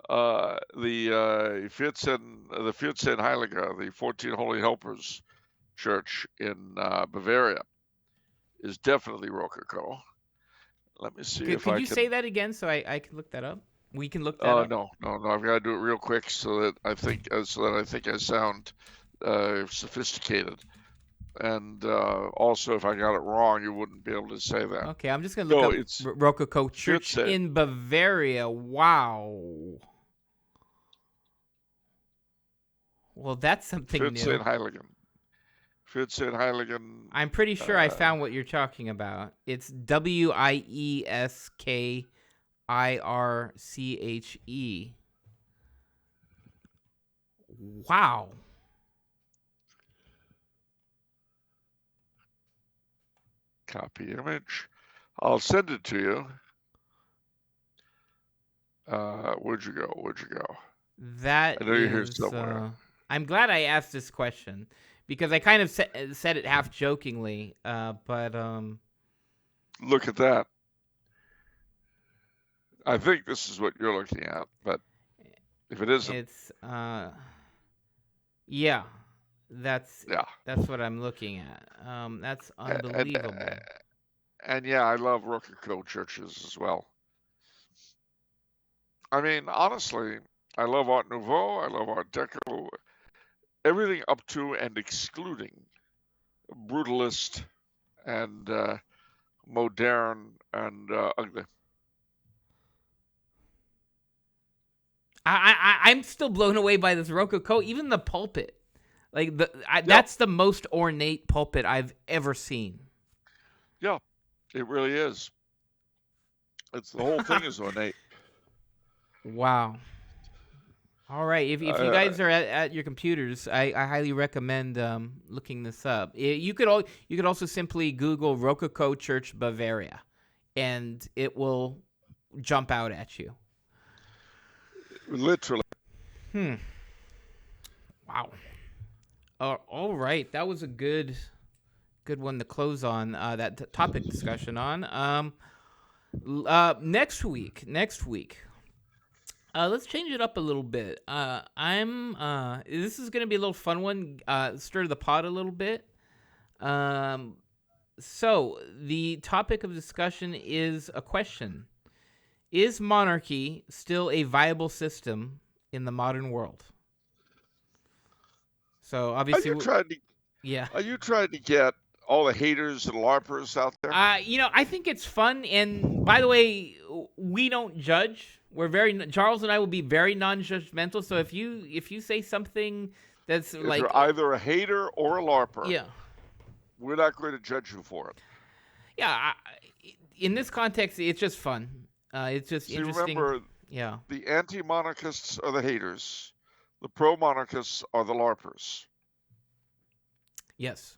The Vierzehnheilige, the 14 Holy Helpers Church in Bavaria, is definitely Rococo. Let me see if I can. Could you say that again so I can look that up? We can look that up. No. I've got to do it real quick so that I think I sound sophisticated. And also, if I got it wrong, you wouldn't be able to say that. Okay, I'm just going to look up Rococo Church in Bavaria. Wow. Well, that's something new. Vierzehnheiligen. I'm pretty sure I found what you're talking about. It's Wieskirche. Wow. Copy image. I'll send it to you. Where'd you go? That I know you're here somewhere. I'm glad I asked this question because I kind of said it half jokingly, but look at that. I think this is what you're looking at, but if it isn't, it's that's what I'm looking at. That's unbelievable. And yeah, I love Rococo churches as well. I mean, honestly, I love Art Nouveau. I love Art Deco. Everything up to and excluding brutalist and modern and ugly. I'm still blown away by this Rococo. Even the pulpit, that's the most ornate pulpit I've ever seen. Yeah, it really is. It's the whole thing is ornate. Wow. All right, if you guys are at your computers, I highly recommend looking this up. You could also simply Google Rococo Church Bavaria, and it will jump out at you. Literally. Wow. All right, that was a good one to close on that topic discussion on. Next week. Let's change it up a little bit. This is going to be a little fun one. Stir the pot a little bit. So the topic of discussion is a question: is monarchy still a viable system in the modern world? So obviously, Are you trying to get all the haters and LARPers out there? I think it's fun. And by the way, we don't judge. Charles and I will be very non-judgmental. So if you say something that's if you're either a hater or a LARPer, we're not going to judge you for it. Yeah, in this context, it's just fun. It's just interesting. Remember, the anti-monarchists are the haters. The pro-monarchists are the LARPers. Yes.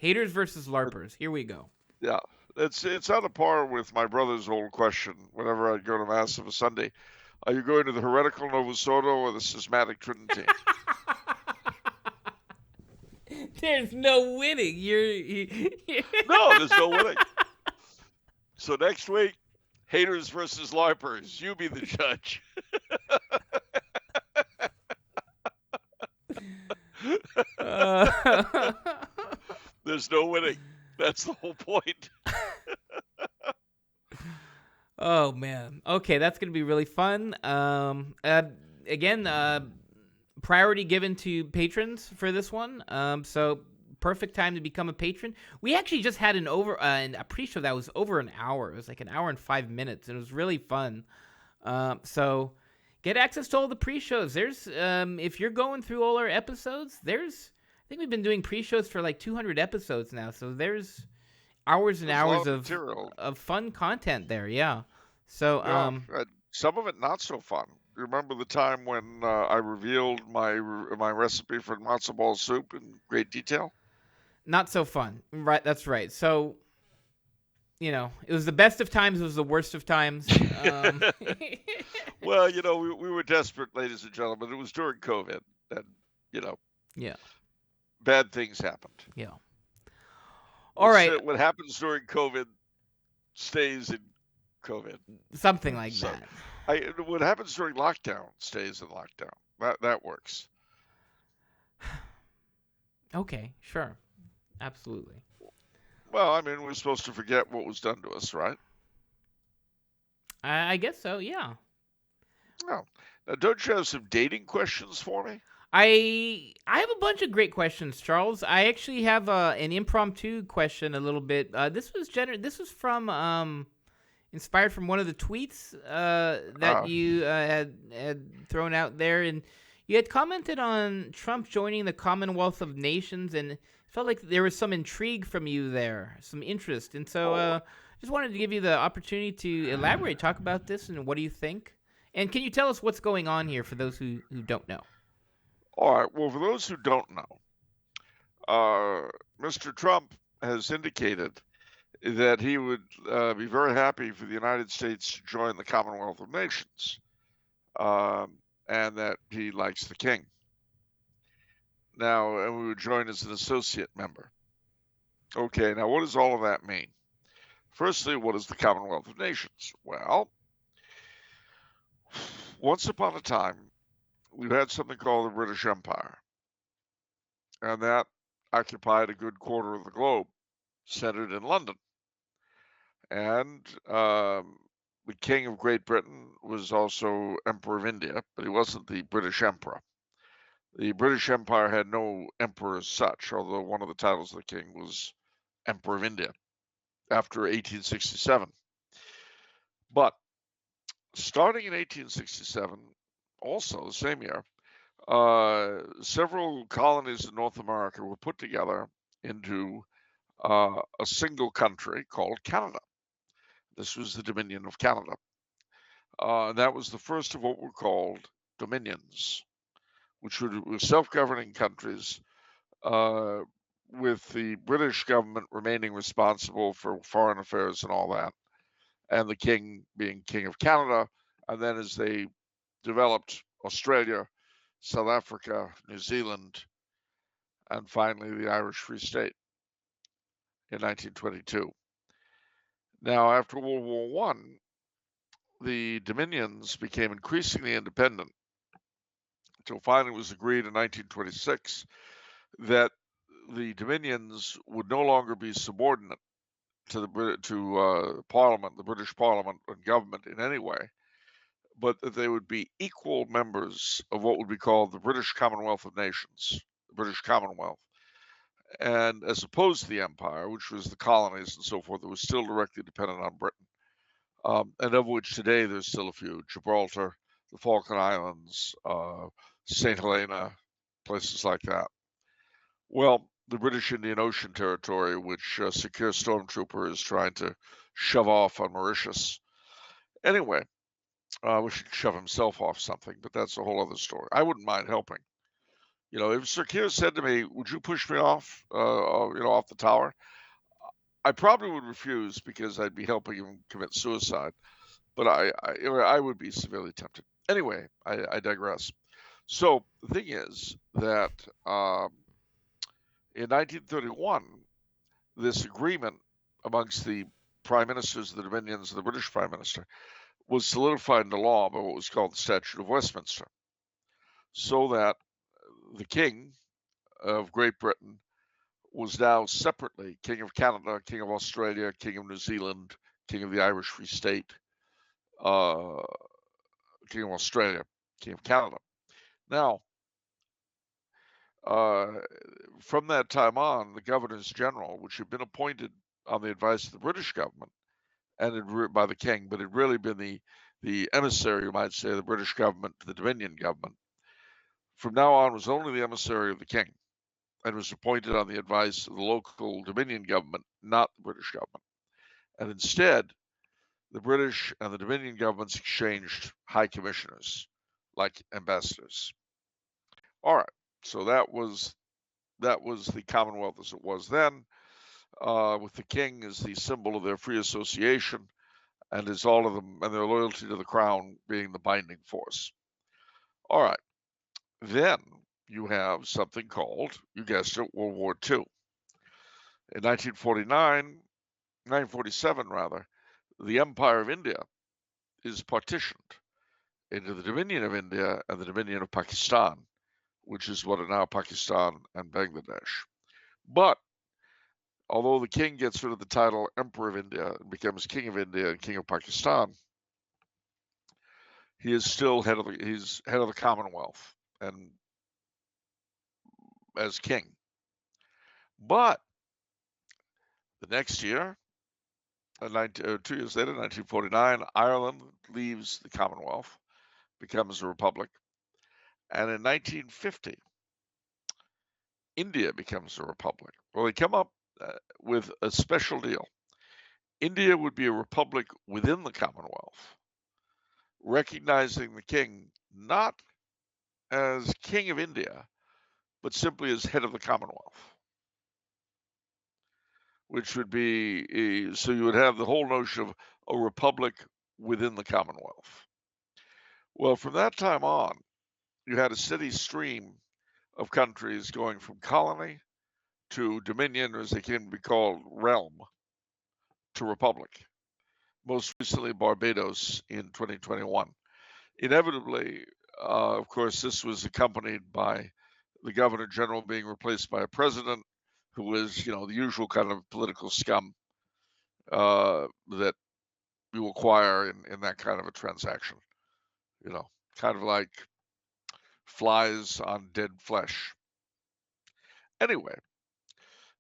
Haters versus LARPers. Here we go. Yeah. It's on a par with my brother's old question whenever I go to Mass of a Sunday. Are you going to the heretical Novus Ordo or the schismatic Trinity? There's no winning. No, there's no winning. So next week, haters versus LARPers. You be the judge. There's no winning. That's the whole point. Oh, man. Okay, that's going to be really fun. Again, priority given to patrons for this one. So perfect time to become a patron. We actually just had a pre-show that was over an hour. It was like an hour and 5 minutes, and it was really fun. So Get access to all the pre-shows. There's if you're going through all our episodes, I think we've been doing pre-shows for like 200 episodes now. So there's hours and There's a lot hours of material. of fun content there. Yeah. So Yeah, some of it not so fun. Remember the time when I revealed my recipe for matzo ball soup in great detail? not so fun. Right, that's right. So, it was the best of times, it was the worst of times. Well, we were desperate, ladies and gentlemen. It was during COVID, and yeah. bad things happened. Yeah. All right. What happens during COVID stays in COVID. Something like that. What happens during lockdown stays in lockdown. That works. Okay, sure. Absolutely. Well, I mean, we're supposed to forget what was done to us, right? I guess so, yeah. No. Now, don't you have some dating questions for me? I have a bunch of great questions, Charles. I actually have an impromptu question a little bit. This was from inspired from one of the tweets that you had thrown out there, and you had commented on Trump joining the Commonwealth of Nations, and it felt like there was some intrigue from you there, some interest, and so just wanted to give you the opportunity to elaborate, talk about this, and what do you think? And can you tell us what's going on here for those who don't know? All right. Well, for those who don't know, Mr. Trump has indicated that he would be very happy for the United States to join the Commonwealth of Nations, and that he likes the king. Now, and we would join as an associate member. Okay, now what does all of that mean? Firstly, what is the Commonwealth of Nations? Well, once upon a time, we had something called the British Empire, and that occupied a good quarter of the globe, centered in London. And the King of Great Britain was also Emperor of India, but he wasn't the British Emperor. The British Empire had no emperor as such, although one of the titles of the king was Emperor of India after 1867. But starting in 1867, also the same year, several colonies in North America were put together into a single country called Canada. This was the Dominion of Canada. That was the first of what were called dominions, which were self-governing countries with the British government remaining responsible for foreign affairs and all that, and the king being King of Canada. And then as they developed Australia, South Africa, New Zealand, and finally the Irish Free State in 1922. Now, after World War I, the dominions became increasingly independent until finally it was agreed in 1926 that the dominions would no longer be subordinate to Parliament, the British Parliament and government in any way, but that they would be equal members of what would be called the British Commonwealth of Nations, the British Commonwealth. And as opposed to the empire, which was the colonies and so forth, that was still directly dependent on Britain, and of which today there's still a few: Gibraltar, the Falkland Islands, St. Helena, places like that. Well, the British Indian Ocean Territory, which Secure Stormtrooper is trying to shove off on Mauritius. Anyway, we should shove himself off something, but that's a whole other story. I wouldn't mind helping. If Secure said to me, "Would you push me off, off the tower?" I probably would refuse because I'd be helping him commit suicide. But I would be severely tempted. Anyway, I digress. So the thing is that in 1931, this agreement amongst the prime ministers of the dominions and the British prime minister was solidified into law by what was called the Statute of Westminster, so that the King of Great Britain was now separately King of Canada, King of Australia, King of New Zealand, King of the Irish Free State, King of Australia, King of Canada. Now, from that time on, the governors general, which had been appointed on the advice of the British government and by the king, but had really been the the emissary, you might say, of the British government to the Dominion government, from now on was only the emissary of the king, and was appointed on the advice of the local Dominion government, not the British government. And instead, the British and the Dominion governments exchanged high commissioners, like ambassadors. All right, so that was the Commonwealth as it was then, with the king as the symbol of their free association, and as all of them and their loyalty to the crown being the binding force. All right, then you have something called, you guessed it, World War II. In 1947 rather, the Empire of India is partitioned into the Dominion of India and the Dominion of Pakistan, which is what are now Pakistan and Bangladesh. But although the king gets rid of the title Emperor of India and becomes King of India and King of Pakistan, he is still head of the Commonwealth and as king. But the next year, 2 years later, 1949, Ireland leaves the Commonwealth, becomes a republic, and in 1950, India becomes a republic. Well, they come up with a special deal. India would be a republic within the Commonwealth, recognizing the king not as King of India, but simply as head of the Commonwealth, which would be, so you would have the whole notion of a republic within the Commonwealth. Well, from that time on, you had a steady stream of countries going from colony to dominion, or as they came to be called, realm, to republic. Most recently, Barbados in 2021. Inevitably, of course, this was accompanied by the governor general being replaced by a president who was, the usual kind of political scum that you acquire in that kind of a transaction. Kind of like flies on dead flesh. Anyway,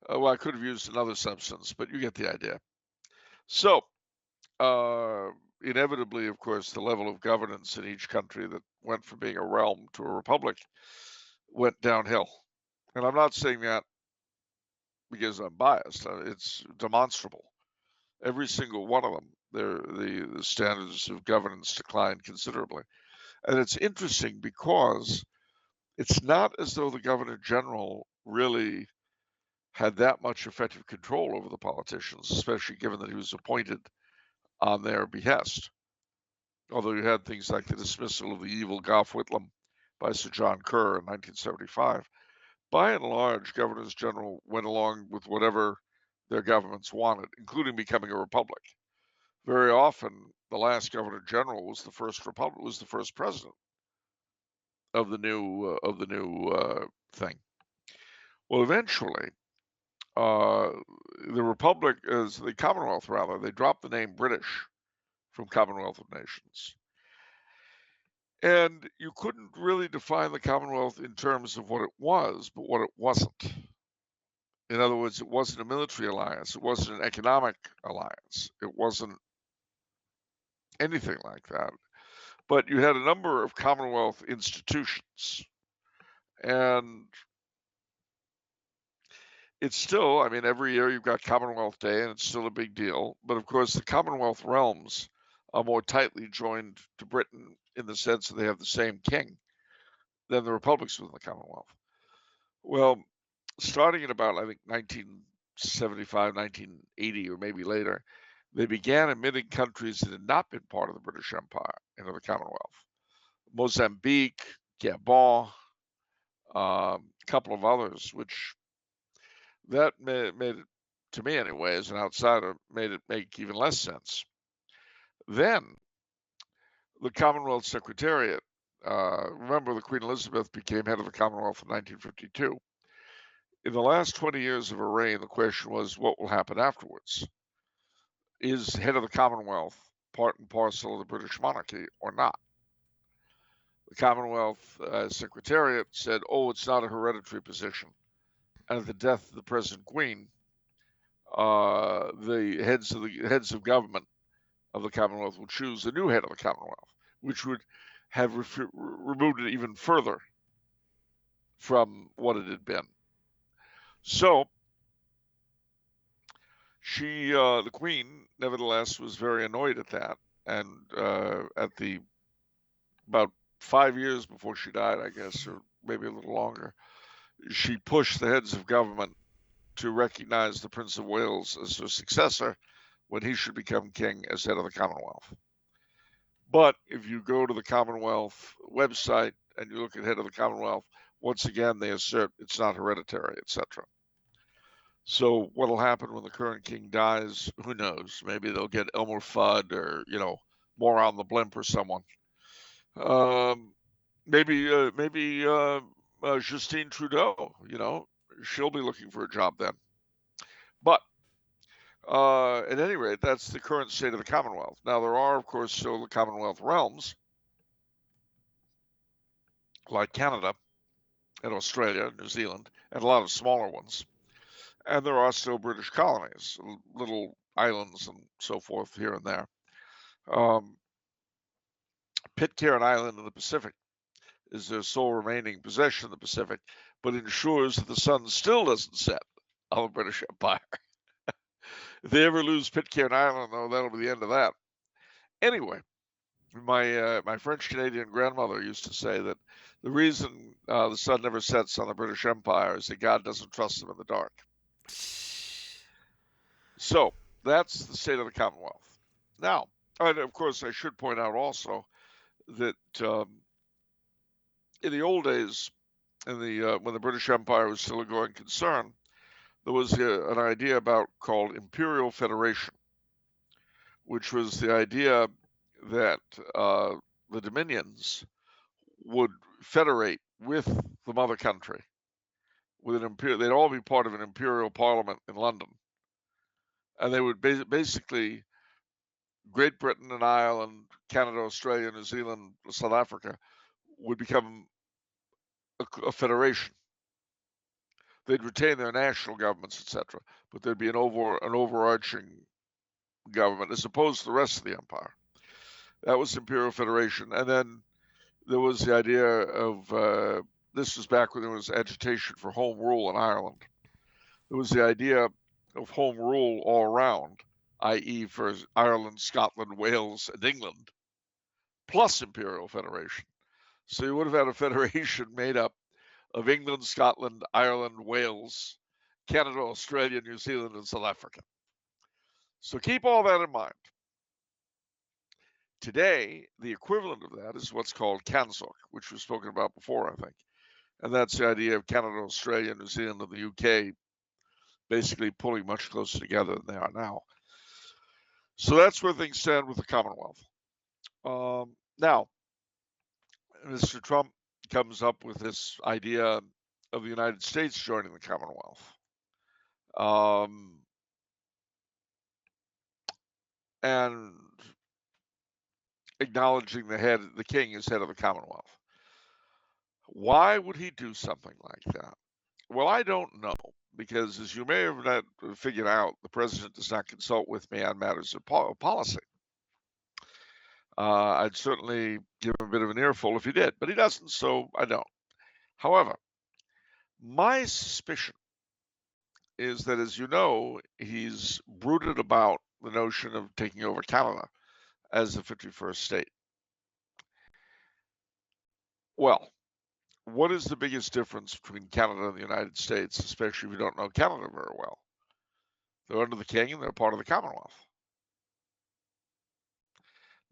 well, I could have used another substance, but you get the idea. So, inevitably, of course, the level of governance in each country that went from being a realm to a republic went downhill. And I'm not saying that because I'm biased. It's demonstrable. Every single one of them, the standards of governance declined considerably. And it's interesting because it's not as though the governor general really had that much effective control over the politicians, especially given that he was appointed on their behest. Although you had things like the dismissal of the evil Gough Whitlam by Sir John Kerr in 1975, by and large, governors general went along with whatever their governments wanted, including becoming a republic. Very often, the last governor general was the first president of the new thing. Well, eventually, the Commonwealth rather, they dropped the name British from Commonwealth of Nations. And you couldn't really define the Commonwealth in terms of what it was, but what it wasn't. In other words, it wasn't a military alliance. It wasn't an economic alliance. It wasn't anything like that. But you had a number of Commonwealth institutions. And it's still, every year you've got Commonwealth Day, and it's still a big deal. But of course, the Commonwealth realms are more tightly joined to Britain in the sense that they have the same king than the republics within the Commonwealth. Well, starting in about, I think, 1975, 1980, or maybe later, they began admitting countries that had not been part of the British Empire into the Commonwealth. Mozambique, Gabon, a couple of others, which that made it, to me anyway, as an outsider, made it make even less sense. Then, the Commonwealth Secretariat, remember the Queen Elizabeth became head of the Commonwealth in 1952. In the last 20 years of her reign, the question was, what will happen afterwards? Is head of the Commonwealth part and parcel of the British monarchy or not? The Commonwealth Secretariat said, it's not a hereditary position. And at the death of the present Queen, the heads of government of the Commonwealth will choose a new head of the Commonwealth, which would have removed it even further from what it had been. So the Queen, nevertheless, was very annoyed at that, and about 5 years before she died, I guess, or maybe a little longer, she pushed the heads of government to recognize the Prince of Wales as her successor when he should become king as head of the Commonwealth. But if you go to the Commonwealth website and you look at head of the Commonwealth, once again, they assert it's not hereditary, etc. So what will happen when the current king dies? Who knows? Maybe they'll get Elmer Fudd or, more on the blimp or someone. Maybe Justine Trudeau, she'll be looking for a job then. But at any rate, that's the current state of the Commonwealth. Now, there are, of course, still the Commonwealth realms, like Canada and Australia, New Zealand, and a lot of smaller ones. And there are still British colonies, little islands and so forth here and there. Pitcairn Island in the Pacific is their sole remaining possession in the Pacific, but ensures that the sun still doesn't set on the British Empire. If they ever lose Pitcairn Island, though, that'll be the end of that. Anyway, my French-Canadian grandmother used to say that the reason the sun never sets on the British Empire is that God doesn't trust them in the dark. So that's the state of the Commonwealth. Now, and of course, I should point out also that in the old days, when the British Empire was still a going concern, there was an idea called Imperial Federation, which was the idea that the dominions would federate with the mother country. They'd all be part of an imperial parliament in London, and they would basically Great Britain and Ireland, Canada, Australia, New Zealand, South Africa would become a federation. They'd retain their national governments, etc., but there'd be an overarching government as opposed to the rest of the empire. That was Imperial Federation. And then there was the idea of, this was back when there was agitation for home rule in Ireland. There was the idea of home rule all around, i.e. for Ireland, Scotland, Wales, and England, plus Imperial Federation. So you would have had a federation made up of England, Scotland, Ireland, Wales, Canada, Australia, New Zealand, and South Africa. So keep all that in mind. Today, the equivalent of that is what's called CANSOC, which we've spoken about before, I think. And that's the idea of Canada, Australia, New Zealand, and the UK basically pulling much closer together than they are now. So that's where things stand with the Commonwealth. Now, Mr. Trump comes up with this idea of the United States joining the Commonwealth. And acknowledging the king as head of the Commonwealth. Why would he do something like that? Well, I don't know, because as you may have not figured out, the president does not consult with me on matters of policy. I'd certainly give him a bit of an earful if he did, but he doesn't, so I don't. However, my suspicion is that, as you know, he's brooded about the notion of taking over Canada as the 51st state. Well, what is the biggest difference between Canada and the United States, especially if you don't know Canada very well? They're under the king and they're part of the Commonwealth.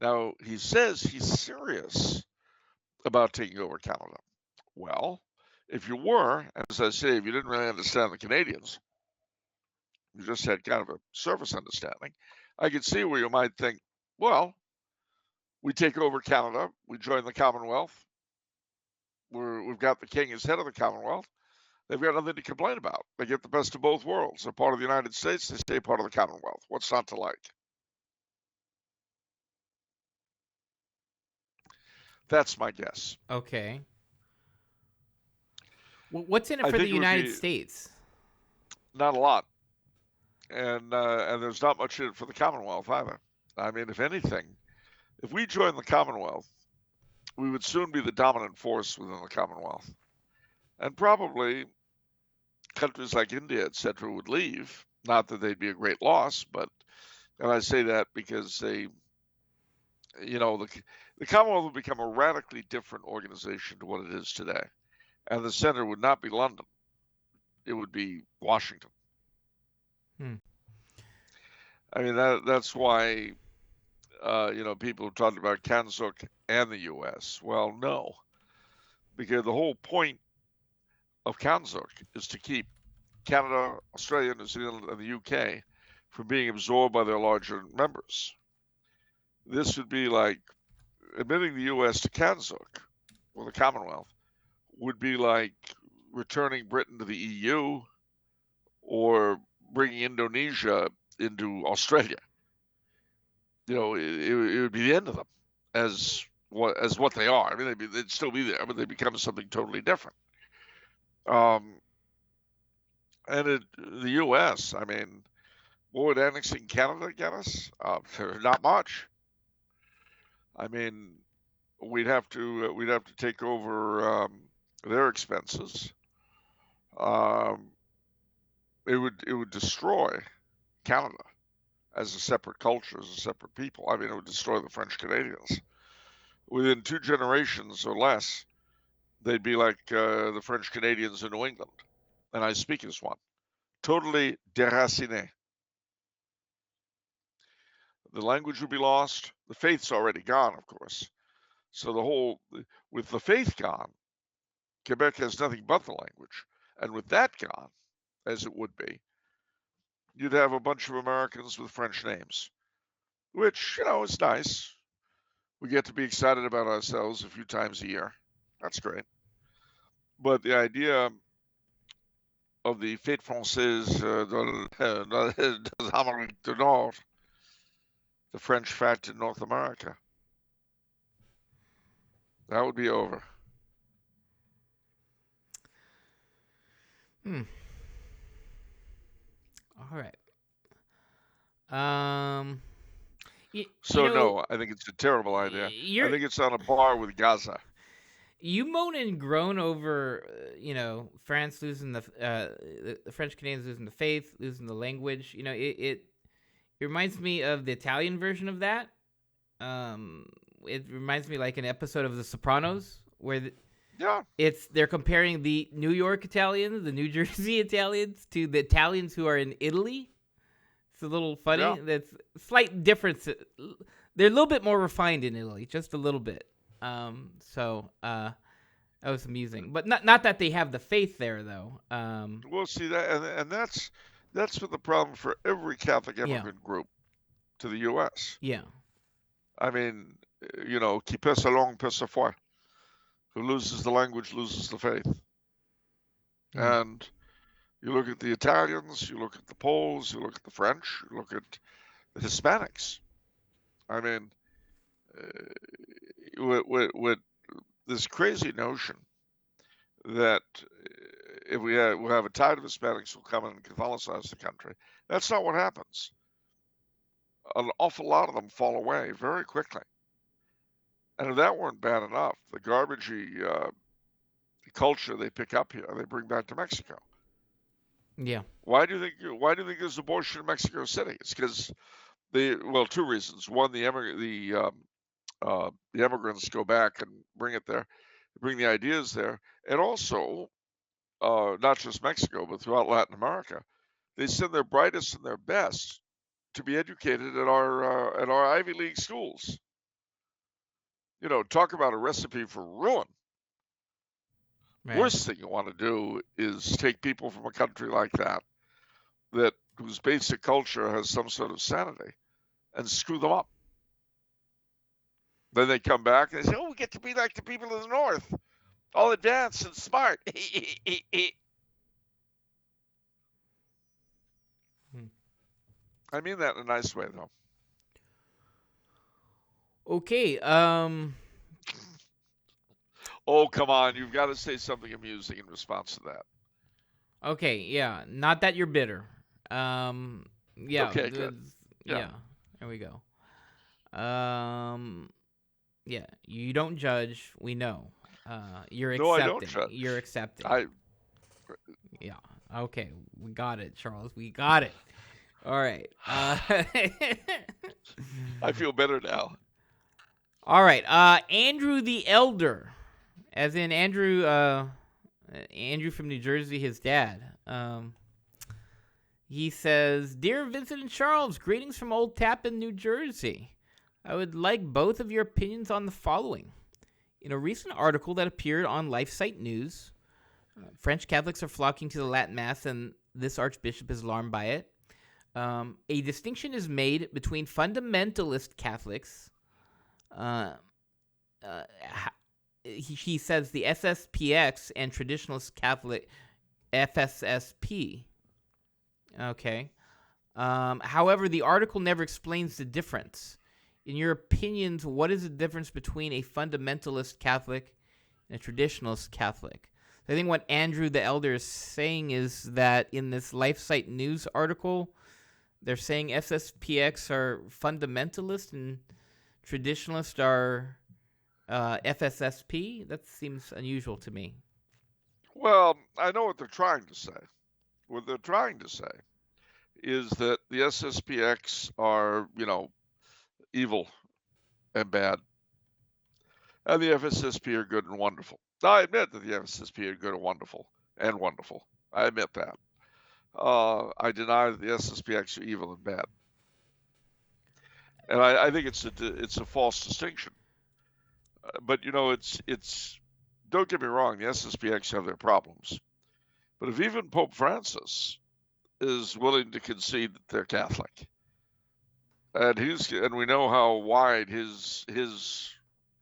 Now, he says he's serious about taking over Canada. Well, if you were, as I say, if you didn't really understand the Canadians, you just had kind of a surface understanding, I could see where you might think, well, we take over Canada, we join the Commonwealth, we've got the king as head of the Commonwealth, they've got nothing to complain about. They get the best of both worlds. They're part of the United States, they stay part of the Commonwealth. What's not to like? That's my guess. Okay. What's in it for the United States? Not a lot. And there's not much in it for the Commonwealth either. I mean, if anything, if we join the Commonwealth, we would soon be the dominant force within the Commonwealth. And probably countries like India, etc., would leave. Not that they'd be a great loss, but, and I say that because they, the Commonwealth would become a radically different organization to what it is today. And the center would not be London, it would be Washington. I mean, that's why, people have talked about CANZUK and the U.S. Well, no, because the whole point of CANZUK is to keep Canada, Australia, New Zealand, and the UK from being absorbed by their larger members. This would be like admitting the U.S. to CANZUK, or the Commonwealth, would be like returning Britain to the EU or bringing Indonesia into Australia. It would be the end of them as what they are. I mean, they'd still be there, but they become something totally different. And the U.S., I mean, what would annexing Canada get us? Not much. I mean, we'd have to take over their expenses. It would destroy Canada as a separate culture, as a separate people. I mean, it would destroy the French Canadians. Within 2 generations or less, they'd be like the French Canadians in New England, and I speak as one. Totally déraciné. The language would be lost. The faith's already gone, of course. So with the faith gone, Quebec has nothing but the language. And with that gone, as it would be, you'd have a bunch of Americans with French names, which, is nice. We get to be excited about ourselves a few times a year. That's great. But the idea of the Fête Française d'Amérique du Nord, the French fête in North America, that would be over. All right. No, I think it's a terrible idea. I think it's on a par with Gaza. You moan and groan over, France losing the French Canadians losing the faith, losing the language. It reminds me of the Italian version of that. It reminds me like an episode of The Sopranos where they're comparing the New York Italians, the New Jersey Italians, to the Italians who are in Italy. It's a little funny. Yeah. That's a slight difference. They're a little bit more refined in Italy, just a little bit. So that was amusing, but not that they have the faith there, though. We'll see that, and that's been the problem for every Catholic immigrant group to the U.S. Yeah. I mean, qui perd sa langue perd sa foi. Who loses the language loses the faith. And you look at the Italians, you look at the Poles, you look at the French, you look at the Hispanics. I mean, with this crazy notion that if we'll have a tide of Hispanics who'll come in and Catholicize the country, that's not what happens. An awful lot of them fall away very quickly. And if that weren't bad enough, the garbagey culture they pick up here, they bring back to Mexico. Yeah. Why do you think there's abortion in Mexico City? It's because 2 reasons. One, the immigrants go back and bring it there, bring the ideas there, and also not just Mexico, but throughout Latin America, they send their brightest and their best to be educated at our Ivy League schools. Talk about a recipe for ruin. Right. Worst thing you want to do is take people from a country like that whose basic culture has some sort of sanity and screw them up. Then they come back and they say, we get to be like the people in the North, all advanced and smart. I mean that in a nice way, though. Okay. Oh, come on. You've got to say something amusing in response to that. Okay, yeah. Not that you're bitter. Yeah. Okay, good. Yeah. There we go. Yeah, you don't judge. We know. You're No, I don't accepting. judge. You're accepting. I Yeah. Okay. We got it, Charles. We got it. All right. I feel better now. All right. Andrew the Elder, as in Andrew. Andrew from New Jersey, his dad. He says, "Dear Vincent and Charles, greetings from Old Tappan, New Jersey. I would like both of your opinions on the following. In a recent article that appeared on LifeSite News, French Catholics are flocking to the Latin Mass, and this archbishop is alarmed by it. A distinction is made between fundamentalist Catholics. He says the SSPX and traditionalist Catholic FSSP. Okay. However, the article never explains the difference. In your opinions, what is the difference between a fundamentalist Catholic and a traditionalist Catholic?" I think what Andrew the Elder is saying is that in this LifeSite News article, they're saying SSPX are fundamentalist and traditionalists are FSSP. That seems unusual to me. Well, I know what they're trying to say. What they're trying to say is that the SSPX are, evil and bad, and the FSSP are good and wonderful. I admit that the FSSP are good and wonderful, I admit that. I deny that the SSPX are evil and bad, and I think it's a false distinction. But it's don't get me wrong, the SSPX have their problems, but if even Pope Francis is willing to concede that they're Catholic, and we know how wide his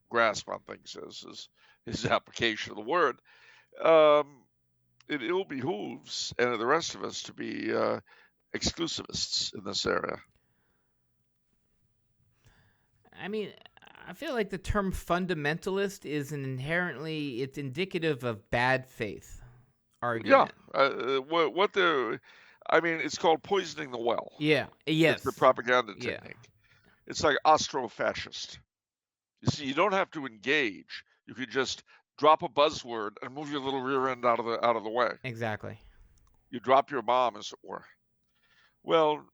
grasp on things is, his application of the word, it ill behooves and the rest of us to be exclusivists in this area. I mean, I feel like the term fundamentalist is it's indicative of bad faith argument. Yeah, it's called poisoning the well. Yeah. Yes. It's the propaganda Yeah. technique. It's like Austrofascist. You see, you don't have to engage. You could just drop a buzzword and move your little rear end out of the way. Exactly. You drop your bomb, as it were. Well,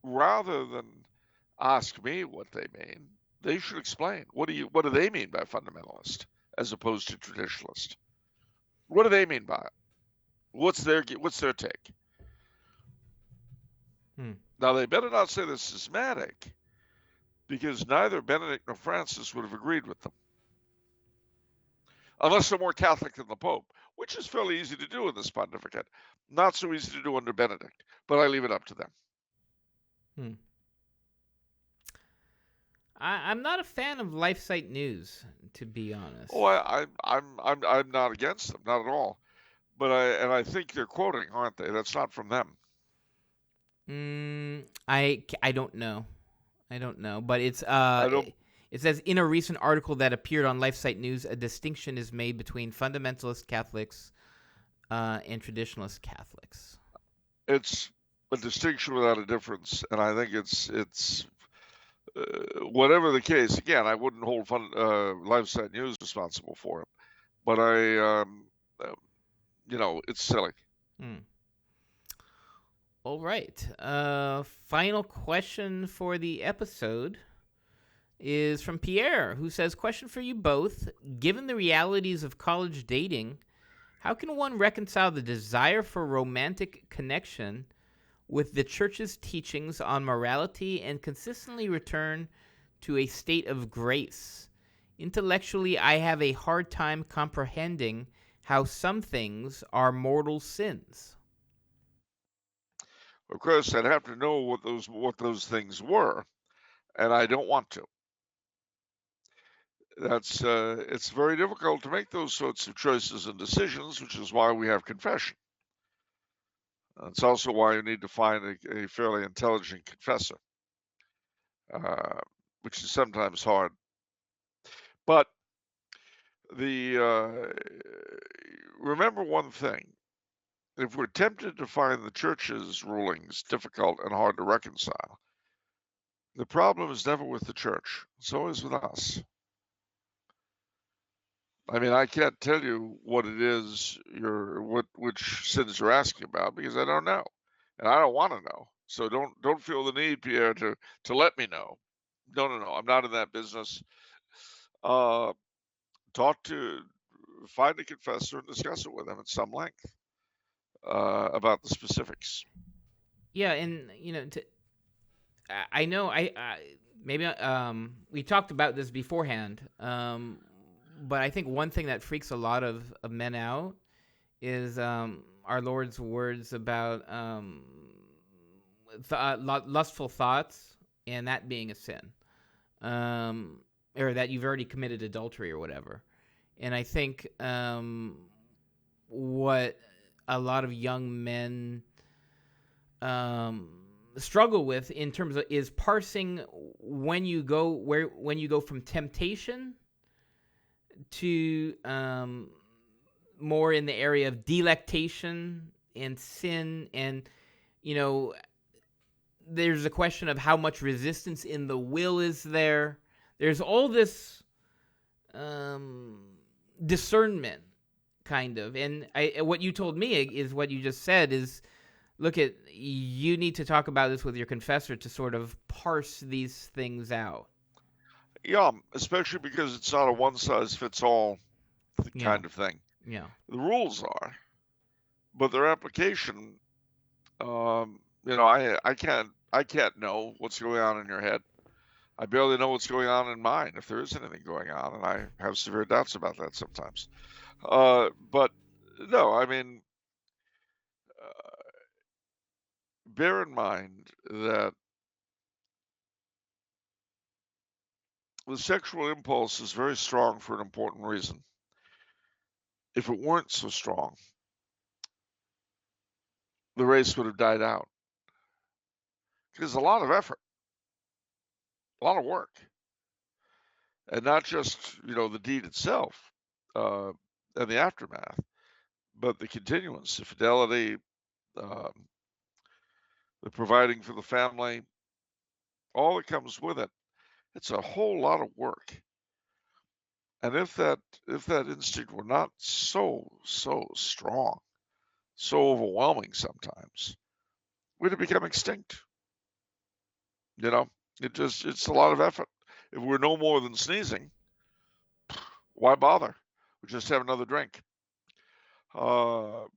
rather than ask me what they mean, they should explain. What do they mean by fundamentalist as opposed to traditionalist? What do they mean by it? What's their take? Now, they better not say they're schismatic, because neither Benedict nor Francis would have agreed with them, unless they're more Catholic than the Pope, which is fairly easy to do in this pontificate. Not so easy to do under Benedict, but I leave it up to them. I'm not a fan of LifeSite News, to be honest. Oh, I'm not against them, not at all. But I think they're quoting, aren't they? That's not from them. I don't know. But it's it says in a recent article that appeared on LifeSite News, a distinction is made between fundamentalist Catholics and traditionalist Catholics. It's a distinction without a difference, and I think it's whatever the case. Again, I wouldn't hold LifeSite News responsible for it, but it's silly. All right. Final question for the episode is from Pierre, who says, "Question for you both. Given the realities of college dating, how can one reconcile the desire for romantic connection with the church's teachings on morality and consistently return to a state of grace? Intellectually, I have a hard time comprehending how some things are mortal sins." Of course, I'd have to know what those things were, and I don't want to. It's very difficult to make those sorts of choices and decisions, which is why we have confession. It's also why you need to find a fairly intelligent confessor, which is sometimes hard. But remember one thing: if we're tempted to find the church's rulings difficult and hard to reconcile, The problem is never with the church. It's always with us. I mean, I can't tell you what it is which sins you're asking about because I don't know, and I don't want to know. So don't feel the need, Pierre, to let me know. No, no, no. I'm not in that business. Uh, find a confessor and discuss it with them at some length about the specifics. Yeah, and I know maybe we talked about this beforehand, but I think one thing that freaks a lot of men out is our Lord's words about lustful thoughts and that being a sin, or that you've already committed adultery or whatever. And I think what a lot of young men struggle with in terms of is parsing when you go from temptation to more in the area of delectation and sin, and there's a question of how much resistance in the will is there. There's all this discernment kind of, and what you told me is what you just said is, look, you need to talk about this with your confessor to sort of parse these things out. Yeah, especially because it's not a one-size-fits-all kind of thing. Yeah. The rules are, but their application, I can't know what's going on in your head. I barely know what's going on in mine, if there is anything going on, and I have severe doubts about that sometimes. But no, I mean, bear in mind that the sexual impulse is very strong for an important reason. If it weren't so strong, the race would have died out. Because a lot of effort, a lot of work, and not just the deed itself and the aftermath, but the continuance, the fidelity, the providing for the family, all that comes with it. It's a whole lot of work. And if that instinct were not so strong, so overwhelming sometimes, we'd have become extinct. It's a lot of effort. If we're no more than sneezing, why bother? We just have another drink. So,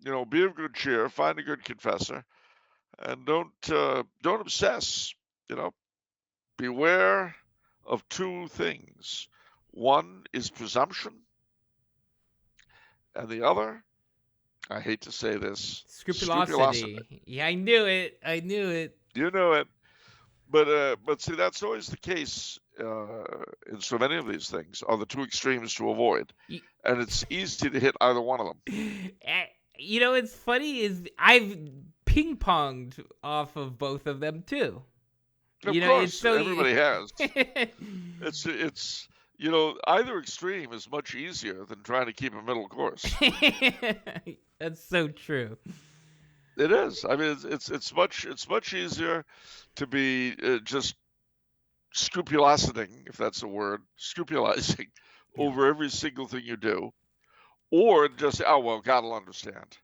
be of good cheer, find a good confessor, and don't obsess. Beware of two things. One is presumption, and the other, I hate to say this, scrupulosity. Yeah, I knew it. You know it. But see, that's always the case in so many of these things, are the two extremes to avoid. And it's easy to hit either one of them. It's funny is I've ping-ponged off of both of them too. Of course, everybody has. It's either extreme is much easier than trying to keep a middle course. That's so true. It is. I mean, it's much easier to be just scrupulosing, if that's a word, scrupulizing over every single thing you do, or just say, oh well, God will understand.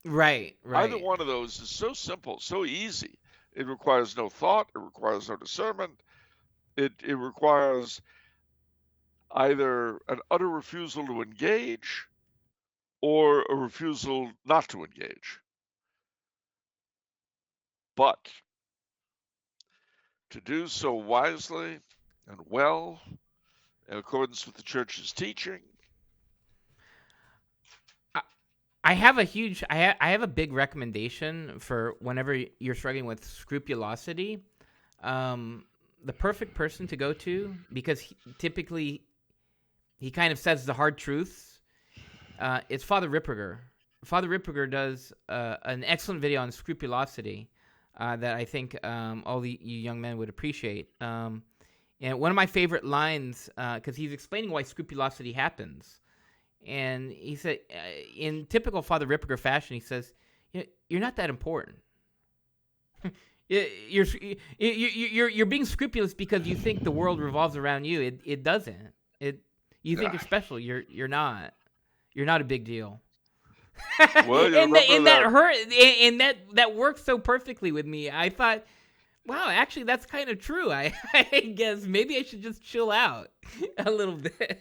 Right. Either one of those is so simple, so easy. It requires no thought. It requires no discernment. It requires either an utter refusal to engage or a refusal not to engage. But to do so wisely and well, in accordance with the church's teaching. I have a big recommendation for whenever you're struggling with scrupulosity. The perfect person to go to, because typically he kind of says the hard truths. It's Father Ripperger. Father Ripperger does an excellent video on scrupulosity that I think all you young men would appreciate. And one of my favorite lines, because he's explaining why scrupulosity happens. And he said, in typical Father Ripperger fashion, he says, you're not that important. You're being scrupulous because you think the world revolves around you. It doesn't. You think Yeah. you're special. You're not. You're not a big deal. Well, you and remember that that. hurt. And that worked so perfectly with me. I thought, wow, actually, that's kind of true. I guess maybe I should just chill out a little bit.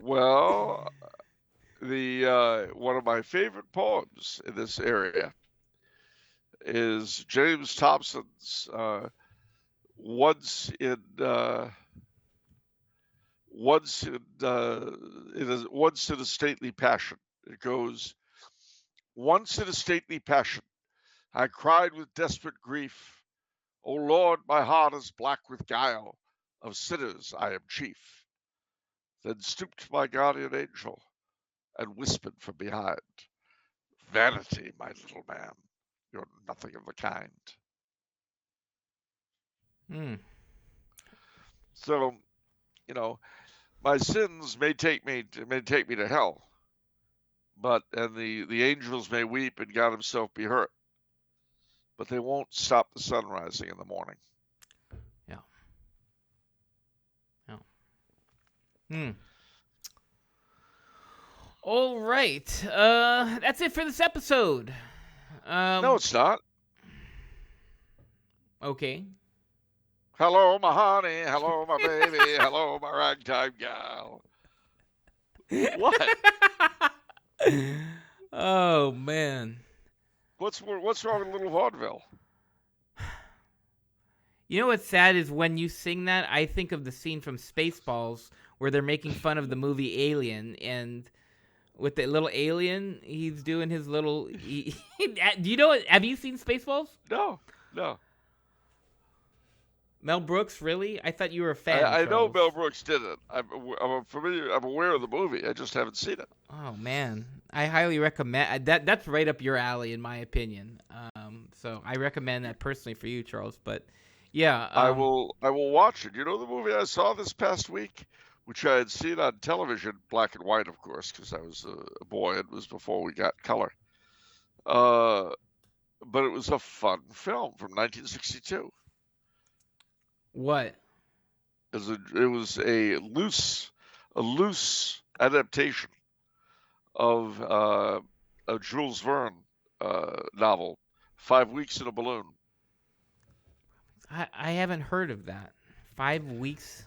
Well, the one of my favorite poems in this area is James Thompson's "Once in Once in a stately passion." It goes, "Once in a stately passion, I cried with desperate grief, O Lord, my heart is black with guile, of sinners I am chief. Then stooped my guardian angel, and whispered from behind, Vanity, my little man, you're nothing of the kind." Hmm. So, you know, my sins may take me to hell, and the angels may weep and God Himself be hurt, but they won't stop the sun rising in the morning. Yeah. Yeah. Hmm. All right. That's it for this episode. No, it's not. Okay. Hello, my honey. Hello, my baby. Hello, my ragtime gal. What? Oh man. What's wrong with Little Vaudeville? You know what's sad is when you sing that, I think of the scene from Spaceballs where they're making fun of the movie Alien, and with the little alien, he's doing his little. Do you know? Have you seen Spaceballs? No, no. Mel Brooks, really? I thought you were a fan. I know Charles. Mel Brooks did it. I'm familiar. I'm aware of the movie. I just haven't seen it. Oh man, I highly recommend that. That's right up your alley, in my opinion. So I recommend that personally for you, Charles. But yeah, I will watch it. You know the movie I saw this past week, which I had seen on television, black and white, of course, because I was a boy. It was before we got color. But it was a fun film from 1962. What? It was a loose adaptation of a Jules Verne novel, 5 Weeks in a Balloon. I haven't heard of that. 5 weeks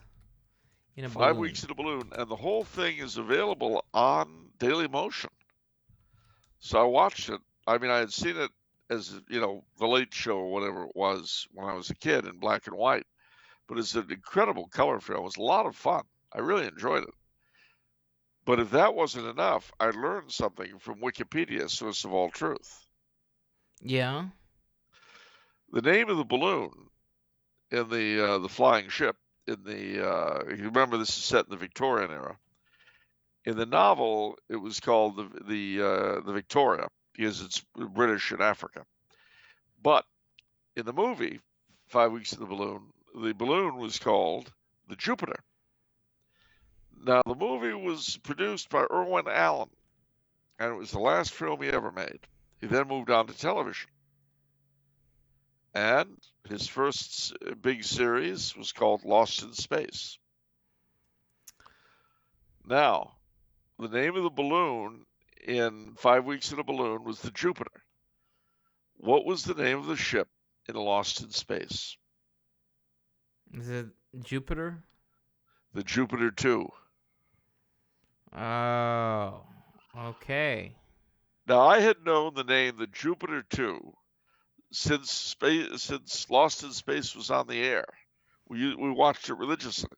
in a 5 balloon. Weeks in a Balloon, and the whole thing is available on Daily Motion. So I watched it. I mean, I had seen it as The Late Show or whatever it was when I was a kid in black and white. But it's an incredible color film. It was a lot of fun. I really enjoyed it. But if that wasn't enough, I learned something from Wikipedia, source of all truth. Yeah. The name of the balloon in the flying ship in the you remember this is set in the Victorian era. In the novel, it was called the Victoria because it's British in Africa. But in the movie, 5 Weeks in the balloon was called the Jupiter. Now, the movie was produced by Irwin Allen, and it was the last film he ever made. He then moved on to television. And his first big series was called Lost in Space. Now, the name of the balloon in 5 Weeks in a Balloon was the Jupiter. What was the name of the ship in Lost in Space? Is it Jupiter? The Jupiter 2. Oh. Okay. Now, I had known the name the Jupiter 2 since Lost in Space was on the air. We watched it religiously.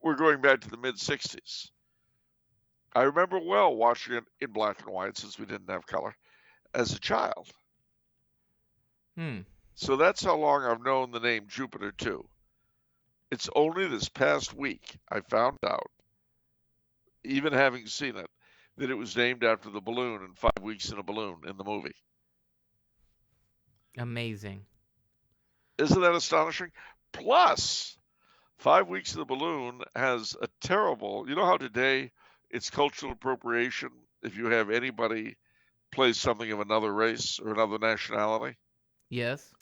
We're going back to the mid-'60s. I remember well watching it in black and white since we didn't have color as a child. So that's how long I've known the name Jupiter 2. It's only this past week I found out, even having seen it, that it was named after the balloon in 5 Weeks in a Balloon in the movie. Amazing. Isn't that astonishing? Plus, 5 Weeks in the Balloon has a terrible, you know how today it's cultural appropriation if you have anybody play something of another race or another nationality? Yes.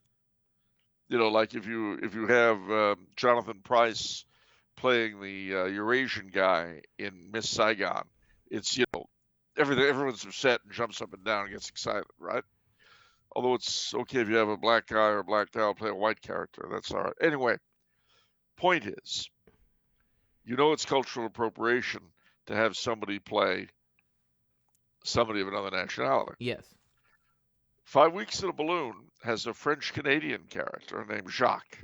like if you have Jonathan Pryce playing the Eurasian guy in Miss Saigon, it's everyone's upset and jumps up and down and gets excited, right? Although it's okay if you have a black guy or a black gal play a white character, that's all right. Anyway, point is, it's cultural appropriation to have somebody play somebody of another nationality. Yes. 5 Weeks in a Balloon has a French-Canadian character named Jacques.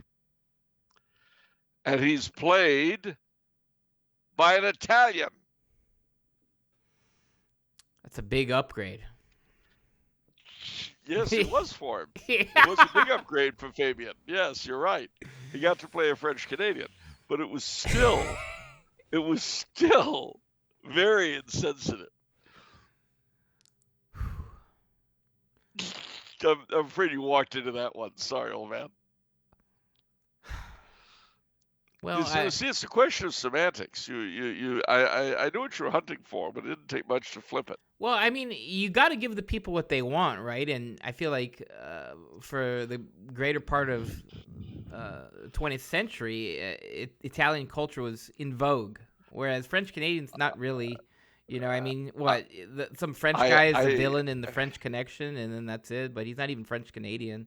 And he's played by an Italian. That's a big upgrade. Yes, it was for him. It was a big upgrade for Fabian. Yes, you're right. He got to play a French-Canadian. But it was still very insensitive. I'm afraid you walked into that one. Sorry, old man. Well, see, it's a question of semantics. I know what you were hunting for, but it didn't take much to flip it. Well, I mean, you got to give the people what they want, right? And I feel like for the greater part of the 20th century, Italian culture was in vogue, whereas French Canadians not really. I mean, some French guy is the villain in the French Connection, and then that's it. But he's not even French Canadian.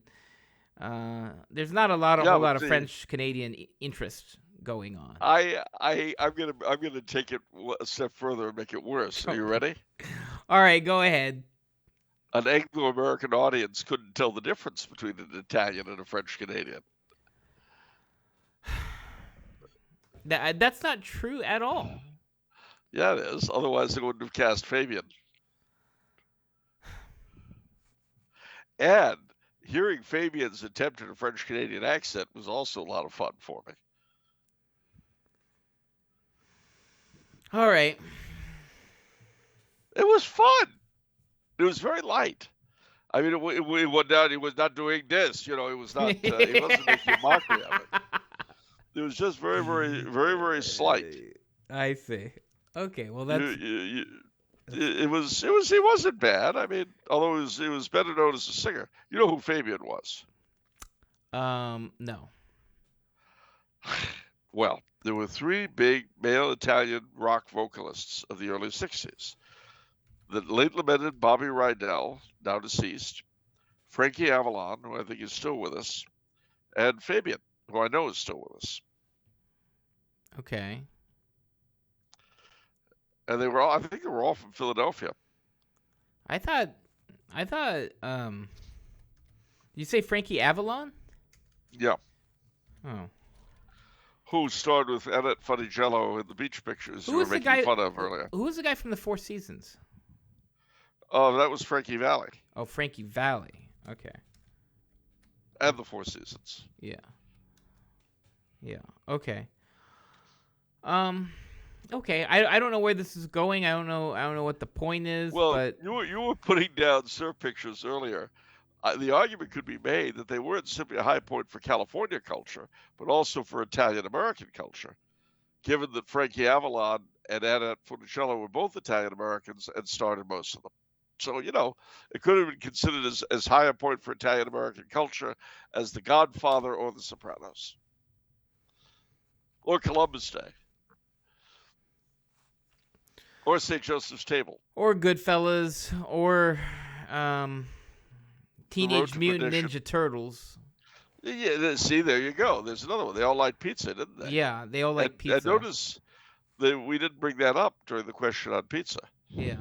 There's not a whole lot of French Canadian interest going on. I'm gonna take it a step further and make it worse. Are you ready? All right, go ahead. An Anglo-American audience couldn't tell the difference between an Italian and a French Canadian. That's not true at all. Yeah, it is. Otherwise, they wouldn't have cast Fabian. And hearing Fabian's attempt at a French-Canadian accent was also a lot of fun for me. All right. It was fun. It was very light. I mean, it went down. He was not doing this. He was not. He wasn't making a mockery of it. It was just very, very, very, very slight. I see. Okay, well that's. It wasn't bad. I mean, although it was better known as a singer. You know who Fabian was? No. Well, there were three big male Italian rock vocalists of the early 60s. The late lamented Bobby Rydell, now deceased, Frankie Avalon, who I think is still with us, and Fabian, who I know is still with us. Okay. And I think they were all from Philadelphia. I thought, you say Frankie Avalon? Yeah. Oh. Who starred with Annette Funicello in the Beach Pictures you were making fun of earlier. Who was the guy from the Four Seasons? Oh, that was Frankie Valli. Oh, Frankie Valli. Okay. And the Four Seasons. Yeah. Yeah. Okay. Okay. I don't know where this is going. I don't know what the point is. Well, but you were putting down surf pictures earlier. The argument could be made that they weren't simply a high point for California culture, but also for Italian-American culture, given that Frankie Avalon and Annette Funicello were both Italian-Americans and starred in most of them. So, it could have been considered as high a point for Italian-American culture as The Godfather or The Sopranos. Or Columbus Day. Or St. Joseph's Table. Or Goodfellas. Or Teenage Mutant Ninja Turtles. Yeah, see, there you go. There's another one. They all like pizza, didn't they? Yeah, they all like pizza. And notice that we didn't bring that up during the question on pizza. Yeah.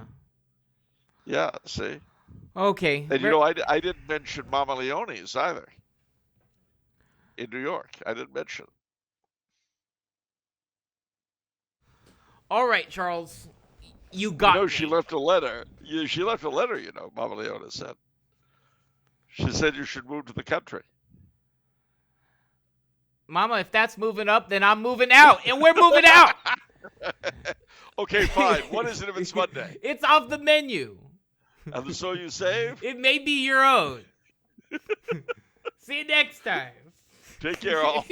Yeah, see? Okay. And, I didn't mention Mama Leone's either. In New York. I didn't mention it. All right, Charles. You got me. She left a letter. She left a letter, Mama Leone said. She said you should move to the country. Mama, if that's moving up, then I'm moving out. And we're moving out. Okay, fine. What is it if it's Monday? It's off the menu. And the soul you save? It may be your own. See you next time. Take care, all.